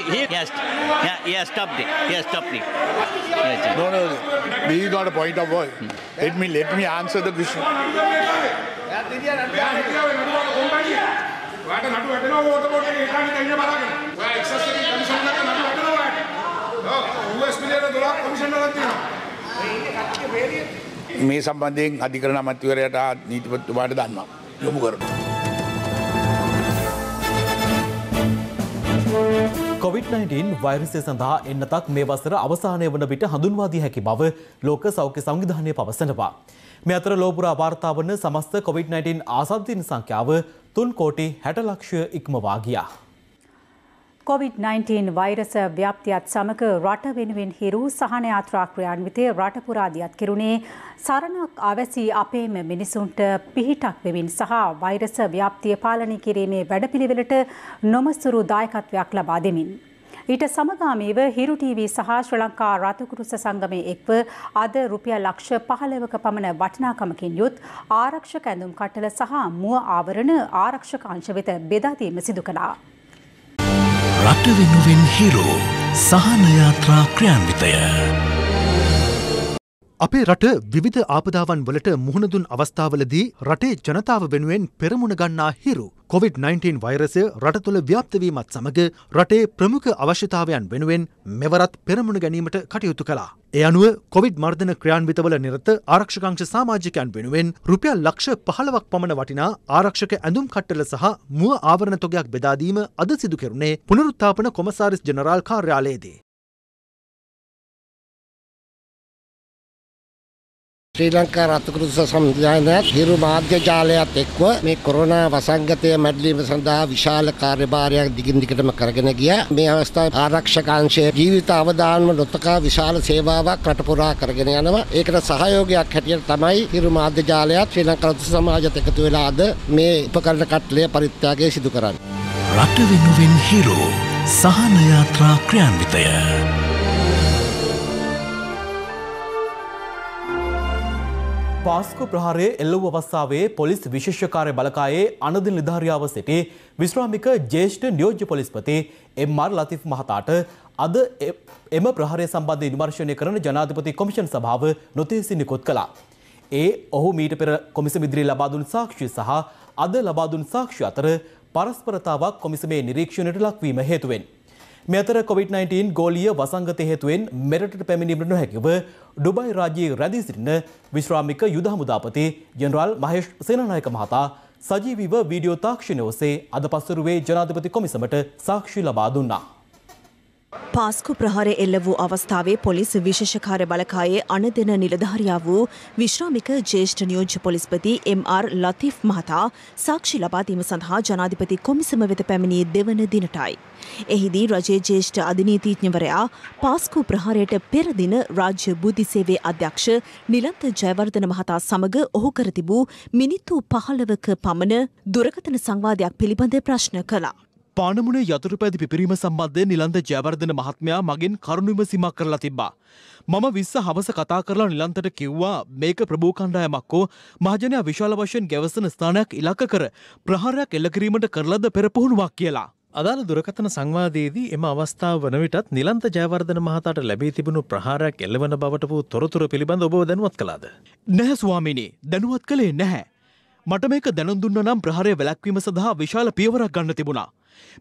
has stopped it. He has stopped it. No, this is not a point of voice. Let me answer the question. මේ සම්බන්ධයෙන් අධිකරණ අමාත්‍යවරයාට නීතිපතිතුමාට දන්වා යොමු කරනවා. COVID-19 වෛරසය සඳහා එන්නතක් මේ වසර අවසානය වන විට හඳුන්වා දිය හැකි බව ලෝක සෞඛ්‍ය සංවිධානය පවසනවා. මේ අතර ලෝපුරා වාර්තා වන සමස්ත COVID-19 ආසාදිත සංඛ්‍යාව 3 කෝටි 60 ලක්ෂය ඉක්මවා ගියා. COVID-19 වෛරස ව්‍යාප්තියත් සමග රට වෙනුවෙන් හිරු සහන යාත්‍රා ක්‍රියාන්විතය රට පුරා දියත් කෙරුණේ සරණක් අවැසි අපේම මිනිසුන්ට පිහිටක් වෙමින් සහ වෛරස ව්‍යාප්තිය පාලනය කිරීමේ වැඩපිළිවෙලට නොමසුරු දායකත්වයක් ලබා දෙමින්. ඊට සමගාමීව හිරු ටීවී සහ ශ්‍රී ලංකා රතුකුරුස සංගමයේ එක්ව අද රුපියල් ලක්ෂ 15ක පමණ වටිනාකමකින් යුත් ආරක්ෂක ඇඳුම් කට්ටල සහ මුව ආවරණ ආරක්ෂක අංශ වෙත බෙදා දීම සිදු කළා. රට වෙනුවෙන් හිරු සහන යාත්‍රා ක්‍රියාන්විතය. අපේ රට විවිධ ආපදාවන් වලට මුහුණ දුන් අවස්ථාවලදී රටේ ජනතාව වෙනුවෙන් පෙරමුණ ගන්නා හිරු COVID-19 වෛරසය රට තුළ ව්‍යාප්ත වීමත් සමග රටේ ප්‍රමුඛ අවශ්‍යතාවයන් වෙනුවෙන් මෙවරත් පෙරමුණ ගැනීමට කටයුතු කළා. ඒ අනුව කොවිඩ් මර්ධන ක්‍රියාන්විතවල නිරත ආරක්ෂකාංශ සමාජිකයන් වෙනුවෙන් රුපියල් ලක්ෂ 15ක් පමණ වටිනා ආරක්ෂක ඇඳුම් කට්ටල සහ මුව ආවරණ තොගයක් බෙදා දීම අද සිදු කෙරුණේ පුනරුත්ථාපන කොමසාරිස් ජෙනරාල් කාර්යාලයේදී. ශ්‍රී ලංකා රතුකරුස සම්විධානයත් හිරු මාධ්‍ය ජාලයත් එක්ව මේ කොරෝනා වසංගතය මැඩලීම සඳහා විශාල කාර්යභාරයක් දිගින් දිගටම කරගෙන ගියා. මේ අවස්ථාවේ ආරක්ෂක අංශයේ ජීවිත අවදානම නොතකා විශාල සේවාවක් රට පුරා කරගෙන යනවා. ඒකට සහයෝගයක් හැටියට තමයි හිරු මාධ්‍ය ජාලයත් ශ්‍රී ලංකා රතුකරුස සමාජයත් එකතු වෙලා අද මේ උපකරණ කට්ටලය පරිත්‍යාගය සිදු කරන්නේ. රට වෙනුවෙන් හිරු සහන යාත්‍රා ක්‍රියාන්විතය. පාස්කු ප්‍රහාරයේ එල්ල වූ අවස්ථාවේ පොලිස් විශේෂ කාර්ය බලකායේ අනදින නිලධාරියාව සිටි විශ්‍රාමික ජ්‍යෙෂ්ඨ නියෝජ්‍ය පොලිස්පති එම්.ආර්. ලතිෆ් මහතාට අද එම ප්‍රහාරය සම්බන්ධයෙන් විමර්ශනය කරන ජනාධිපති කොමිෂන් සභාව නොතේසි නිකුත් කළා. ඔහු මීට පෙර කොමිසම ඉදිරියේ ලබා දුන් සාක්ෂි සහ අද ලබා දුන් සාක්ෂි අතර පරස්පරතාවක් කොමිසමේ නිරීක්ෂණයට ලක්වීම හේතුවෙන්. මේ අතර COVID-19 ගෝලීය වසංගතය හේතුවෙන් මෙරටට පැමිණීමට නොහැකිව ඩුබයි රාජ්‍යයේ රැඳී සිටින විශ්‍රාමික යුද හමුදාපති ජෙනරාල් මහේෂ් සේනානායක මහතා සජීවීව වීඩියෝ තාක්ෂණය ඔස්සේ අද පසුරුවේ ජනාධිපති කොමිසමට සාක්ෂි ලබා දුන්නා. පාස්කු ප්‍රහාරය එල්ල වූ අවස්ථාවේ පොලිස් විශේෂ කාර්ය බලකායේ අනදෙන නිලධාරියා වූ විශ්‍රාමික ජ්‍යෙෂ්ඨ නියෝජ්‍ය පොලිස්පති එම්.ආර්. ලතිෆ් මහතා සාක්ෂි ලබා දීම සඳහා ජනාධිපති කොමිසම වෙත පැමිණි දෙවන දිනටයි. එහිදී රජයේ ජ්‍යෙෂ්ඨ අධිනීතිඥවරයා පාස්කු ප්‍රහාරයට පෙර දින රාජ්‍ය බුද්ධි සේවයේ අධ්‍යක්ෂ නිලන්ත ජයවර්ධන මහතා සමග ඔහු කර තිබූ මිනිත්තු 15ක පමණ දුරකථන සංවාදයක් පිළිබඳ ප්‍රශ්න කළා. පානමුණේ යතුරු පැදි පිපිරීම සම්බන්ධයෙන් නිලන්ත ජයවර්ධන මහත්මයා මගෙන් කරුණු විමසීමක් කරලා තිබ්බා. මම 20 හවස කතා කරලා නිලන්තට කිව්වා මේක ප්‍රභූ කණ්ඩායමක් හෝ මහජනයා විශාල වශයෙන් ගැවසෙන ස්ථානයක් ඉලක්ක කර ප්‍රහාරයක් එල්ල කිරීමට කරලද පෙර පුහුණුවක් කියලා. අදාළ දුරකථන සංවාදයේදී එම අවස්ථාව වන විටත් නිලන්ත ජයවර්ධන මහතාට ලැබී තිබුණු ප්‍රහාරයක් එල්ලවන බවට වූ තොරතුරු පිළිබඳ ඔබව දැනුවත් කළාද? නැහැ ස්වාමීනි, දැනුවත් කළේ නැහැ. මට මේක දැනුම් දුන්නා නම් ප්‍රහාරය වැළැක්වීම සඳහා විශාල පියවරක් ගන්න තිබුණා.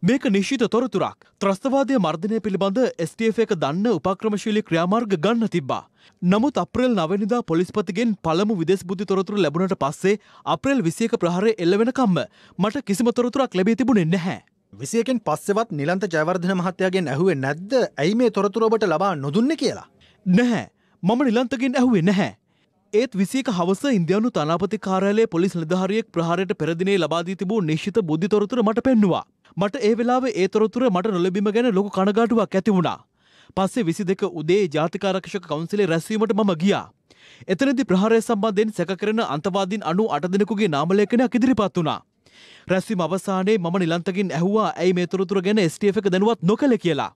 මේක නිශ්චිත තොරතුරක්. ත්‍රස්තවාදය මර්ධනය පිළිබඳ STF එක දන්න උපක්‍රමශීලී ක්‍රියාමාර්ග ගන්න තිබ්බා. නමුත් අප්‍රේල් 9 වෙනිදා පොලිස්පතිගෙන් පළමු විදේශ බුද්ධි තොරතුරු ලැබුණට පස්සේ අප්‍රේල් 21 ප්‍රහාරය එල්ල වෙනකම්ම මට කිසිම තොරතුරක් ලැබී තිබුණේ නැහැ. 21න් පස්සෙවත් නිලන්ත ජයවර්ධන මහත්තයාගෙන් ඇහුවේ නැද්ද ඇයි මේ තොරතුර ඔබට ලබා නොදුන්නේ කියලා? නැහැ. මම නිලන්තගෙන් ඇහුවේ නැහැ. ඒත් 21 හවස ඉන්දියානු තානාපති කාර්යාලයේ පොලිස් නිලධාරියෙක් ප්‍රහාරයට පෙර දිනේ ලබා දී තිබූ නිශ්චිත බුද්ධි තොරතුර මට පෙන්නුවා. මට ඒ වෙලාවේ ඒ තොරතුර මට නොලැබීම ගැන ලොකු කනගාටුවක් ඇති වුණා. පස්සේ 22 උදේ ජාතික ආරක්ෂක කවුන්සිලේ රැස්වීමට මම ගියා. එතනදී ප්‍රහාරය සම්බන්ධයෙන් සැක කරන අන්තවාදීන් 98 දෙනෙකුගේ නාම ලේඛනයක් ඉදිරිපත් වුණා. රැස්වීම අවසානයේ මම නිලන්තකින් ඇහුවා ඇයි මේ තොරතුර ගැන STF එක දැනුවත් නොකළ කියලා.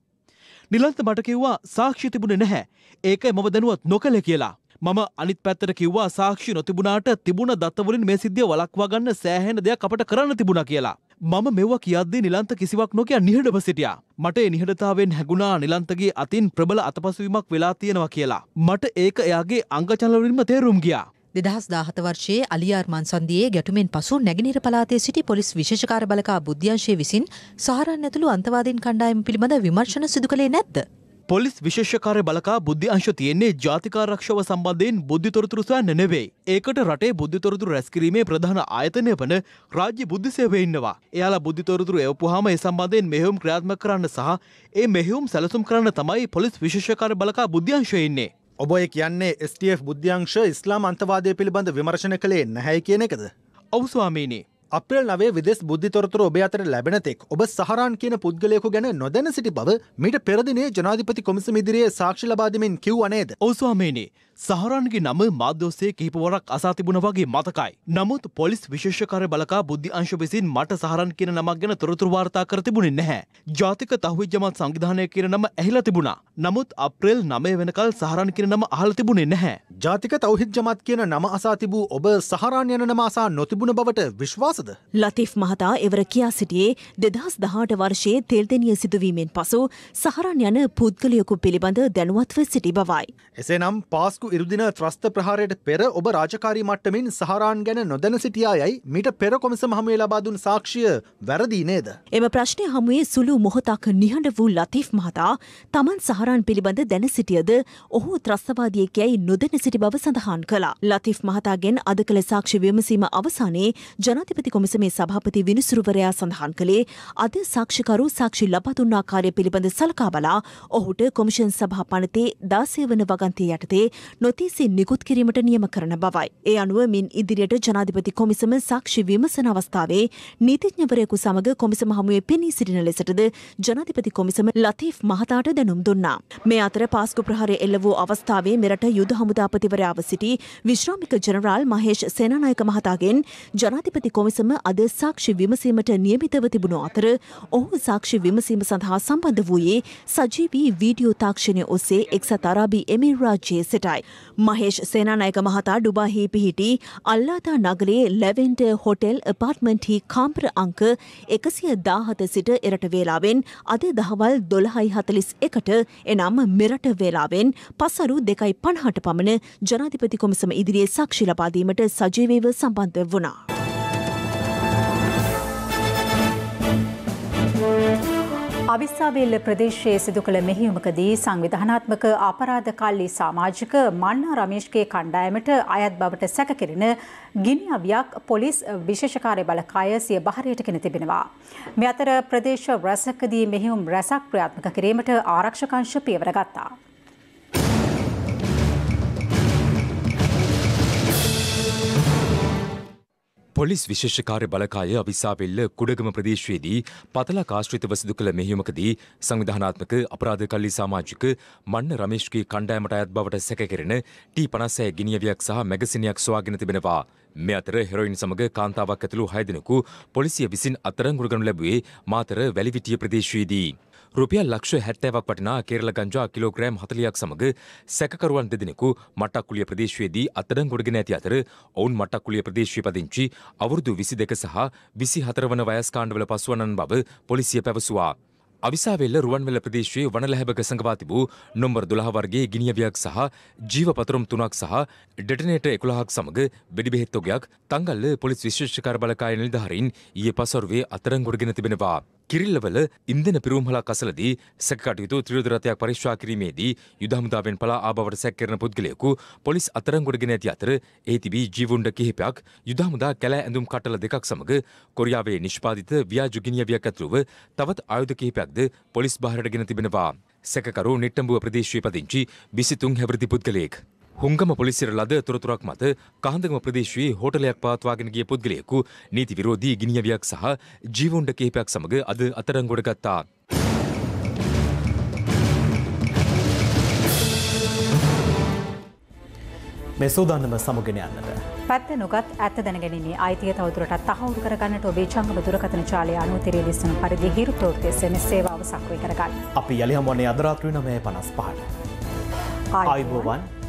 නිලන්ත මට කිව්වා සාක්ෂි තිබුණේ නැහැ. ඒකයි මම දැනුවත් නොකළ කියලා. මම අනිත් පැත්තට කිව්වා සාක්ෂි නොතිබුණාට තිබුණ දත්ත වලින් මේ සිද්ධිය වළක්වා ගන්න සෑහෙන දෙයක් අපට කරන්න තිබුණා කියලා. මම මෙවුවා කියද්දී නිලන්ත කිසිවක් නොකිය නිහඬව සිටියා. මට ඒ නිහඬතාවයෙන් හැඟුණා නිලන්තගේ අතින් ප්‍රබල අතපසුවීමක් වෙලා තියෙනවා කියලා. මට ඒක එයාගේ අංගචලන වලින්ම තේරුම් ගියා. 2017 වර්ෂයේ අලියාර් මන්සන්දියේ ගැටුමෙන් පසු නැගෙනහිර පළාතේ සිටි පොලිස් විශේෂ කාර්ය බලකා බුද්ධ්‍යංශය විසින් සහරන් ඇතුළු අන්තවාදීන් කණ්ඩායම පිළිබඳ විමර්ශන සිදු කළේ නැද්ද? පොලිස් විශේෂ කාර්ය බලකා බුද්ධි අංශ තියෙන්නේ ජාතික ආරක්ෂාව සම්බන්ධයෙන් බුද්ධි තොරතුරු සොයන්න නෙවෙයි. ඒකට රටේ බුද්ධි තොරතුරු රැස්කිරීමේ ප්‍රධාන ආයතනය වන රාජ්‍ය බුද්ධි සේවය ඉන්නවා. එයාලා බුද්ධි තොරතුරු එවපුවාම ඒ සම්බන්ධයෙන් මෙහෙයුම් ක්‍රියාත්මක කරන්න සහ ඒ මෙහෙයුම් සැලසුම් කරන්න තමයි පොලිස් විශේෂ කාර්ය බලකා බුද්ධි අංශය ඉන්නේ. ඔබ ඒ කියන්නේ STF බුද්ධ්‍යංශ ඉස්ලාම් අන්තවාදය පිළිබඳ විමර්ශන කළේ නැහැ කියන එකද? ඔව් ස්වාමීනි. අප්‍රේල් 9 විදේශ බුද්ධි තොරතුරු ඔබ අතර ලැබෙන තෙක් ඔබ සහරාන් කියන පුද්ගලයෙකු ගැන නොදැන සිටි බව මීට පෙර දිනේ ජනාධිපති කොමිසම ඉදිරියේ සාක්ෂි ලබා දෙමින් කිව්වා නේද? ඔව් ස්වාමීනි. සහරාන්ගේ නම මාධ්‍ය ඔස්සේ කිහිප වරක් අසා තිබුණා වගේ මතකයි. නමුත් පොලිස් විශේෂ කාර්ය බලකා බුද්ධි අංශ විසින් මට සහරාන් කියන නමක් ගැන තොරතුරු වාර්තා කර තිබුණේ නැහැ. ජාතික තහ්වීද් ජමාත් සංවිධානය කියන නම ඇහිලා තිබුණා. නමුත් අප්‍රේල් 9 වෙනකල් සහරාන් කියන නම අහලා තිබුණේ නැහැ. ජාතික තහ්වීද් ජමාත් කියන නම අසා තිබූ ඔබ සහරාන් යන නම අසා නොතිබුණ බවට විශ්වාසද? ලතිෆ් මහතා එවර කියා සිටියේ 2018 වර්ෂයේ තෙල්දෙනිය සිදුවීමෙන් පසු සහරාන් යන පුද්ගලයෙකු පිළිබඳ දැනුවත්ව සිටි බවයි. එසේනම් පාස්කු ඉරුදින ත්‍රස්ත ප්‍රහාරයට පෙර ඔබ රාජකාරී මට්ටමින් සහරාන් ගැන නොදැන සිටියායයි මීට පෙර කොමිසම හමුවේ ලබා දුන් සාක්ෂිය වැරදි නේද? එම ප්‍රශ්නය හමුවේ සුළු මොහොතක් නිහඬ වූ ලතිෆ් මහතා තමන් සහරාන් පිළිබඳ දැන සිටියද ඔහු ත්‍රස්තවාදියෙක් යැයි නොදැන සිටි බව සඳහන් කළා. ලතිෆ් මහතාගෙන් අද කළ සාක්ෂි විමසීම අවසානයේ ජනාධිපති කොමිසමේ සභාපති විනිසුරුවරයා සඳහන් කළේ අද සාක්ෂිකරු සාක්ෂි ලබා දුන් ආකාරය පිළිබඳ සලකා බලා ඔහුට කොමිෂන් සභා පනතේ 16 වන වගන්තිය යටතේ නොතීසි නිකුත් කිරීමට නියම කරන බවයි. ඒ අනුව මින් ඉදිරියට ජනාධිපති කොමිසම සාක්ෂි විමසන අවස්ථාවේ නීතිඥවරයෙකු සමග කොමිසම හමුවේ පෙනී සිටින ලෙසටද ජනාධිපති කොමිසම ලතිෆ් මහතාට දැනුම් දුන්නා. මේ අතර පාස්කු ප්‍රහාරය එල්ල වූ අවස්ථාවේ මෙරට යුද හමුදාපතිවරයාව සිටි විශ්‍රාමික ජෙනරාල් මහේෂ් සේනානායක මහතාගෙන් ජනාධිපති කොමිසම අද සාක්ෂි විමසීමට නියමිතව තිබුණු අතර ඔහු සාක්ෂි විමසීම සඳහා සම්බන්ධ වූයේ සජීවී වීඩියෝ තාක්ෂණය ඔස්සේ එක්සත් අරාබි එමිරාජ්‍යයේ සිටයි. මහේෂ් සේනානායක මහතා ඩුබාහි පිහිටි අල්ලාතා නගරයේ ලැවෙන්ඩ හොටෙල් අපාර්ට්මන්ට් කාම්ප්‍ර අංක 117 සිට එරට වේලාවෙන් අද දහවල් 12:41ට එනම් මෙරට වේලාවෙන් පසරු 2:50ට පමණ ජනාධිපති කොමිසම ඉදිරියේ සාක්ෂි ලබා දීමට සජීවීව සම්බන්ධ වුණා. අවිස්සාවේල්ල ප්‍රදේශයේ සිදු කළ මෙහෙයුමකදී සංවිධානාත්මක අපරාධ කල්ලි සමාජික මන්නා රමේෂ්ගේ කණ්ඩායමට අයත් බවට සැකකෙරෙන ගිනි අවියක් පොලිස් විශේෂකාර්ය බලකාය සිය බහරයට ගෙන තිබෙනවා. මේ අතර ප්‍රදේශ රැසකදී මෙහෙයුම් රැසක් ක්‍රියාත්මක කිරීමට ආරක්ෂක අංශ පියවර ගත්තා. පොලිස් විශේෂකාර්ය බලකාය අවිස්සාවේල්ල කුඩගම ප්‍රදේශයේදී පතලක් ආශ්‍රිතව සිදු කළ මෙහෙයුමකදී සංවිධානාත්මක අපරාධ කල්ලි සමාජික මන්න රමේෂ්ගේ කණ්ඩායමට අයත් බවට සැකකෙරෙන T56 ගිනියවියක් සහ මැගසිනයක් සොයාගෙන තිබෙනවා. මේ අතර හෙරොයින් සමග කාන්තාවක් ඇතුළු 6 දෙනෙකු පොලිසිය විසින් අත්අඩංගුවට ගනු ලැබුවේ මාතර වැලිවිටිය ප්‍රදේශයේදී. රුපියල් ලක්ෂ 70ක් වටිනා කේරළ ගංජා කිලෝග්‍රෑම් 40ක් සමග සැකකරුවන් දෙදෙනෙකු මට්ටක්කුලිය ප්‍රදේශයේදී අත්අඩංගුවට ගෙන ඇති අතර ඔවුන් මට්ටක්කුලිය ප්‍රදේශයේ පදිංචි අවුරුදු 22 සහ 24 වන වයස් කාණ්ඩවල පසුවනන් බව පොලිසිය පැවසුවා. අවිස්සාවේල්ල රුවන්වැල්ල ප්‍රදේශයේ වනලැහැබක සඟවා තිබූ නොම්බර් 12 වර්ගයේ ගිනියවියක් සහ ජීව පතරුම් 3ක් සහ ඩෙටනේටර් 11ක් සමග වෙඩි බෙහෙත් තොගයක් තංගල්ල පොලිස් විශේෂකාර්ය බලකාය නිලධාරීන් ඊයේ පසුරුවේ අත්අඩංගුවට ගෙන තිබෙනවා. කිරිල්ලවල ඉන්ධන පිරුම්හලක් අසලදී සැකකටයුතු ත්‍රිවිධ රථයක් පරීක්ෂා කිරීමේදී යුද හමුදාවෙන් පලා ආබවට සැකකරන පුද්ගලයෙකු පොලිස් අත්අඩංගුවට ගෙන ඇති අතර එහි තිබී ජීවුණ්ඩ කිහිපයක් යුද හමුදා කැලෑ ඇඳුම් කට්ටල දෙකක් සමග කොරියාවේ නිෂ්පාදිත ව්‍යාජ ගිනියවියක් ඇතුළුව තවත් ආයුධ කිහිපයක්ද පොලිස් බාරයට ගෙන තිබෙනවා. සැකකරු නිට්ටඹුව ප්‍රදේශයේ පදිංචි 23 හැවිරිදි පුද්ගලයෙක්. හුංගම පොලිසියට ලද තොරතුරක් මත කහඳගම ප්‍රදේශයේ හෝටලයක් පවත්වාගෙන ගිය පුද්ගලයෙකු නීති විරෝධී ගිනියවියක් සහ ජීවුණ්ඩ කිහිපයක් සමග අද අත්අඩංගුවට ගත්තා. මේ සූදානම සමුගෙන යන්නට. පැත්ත නොගත් ඇත්ත දැනගැනීමේ අයිතිය තවදුරටත් තහවුරු කරගන්නට ඔබේ ජංගම දුරකථන ජාලය අනුව තිරේ දිස්වන පරිදි හිරු ප්‍රවෘත්ති SMS සේවාව සක්‍රිය කරගන්න. අපි යලි හමුවන්නේ අද රාත්‍රී 9:55ට. ආයුබෝවන්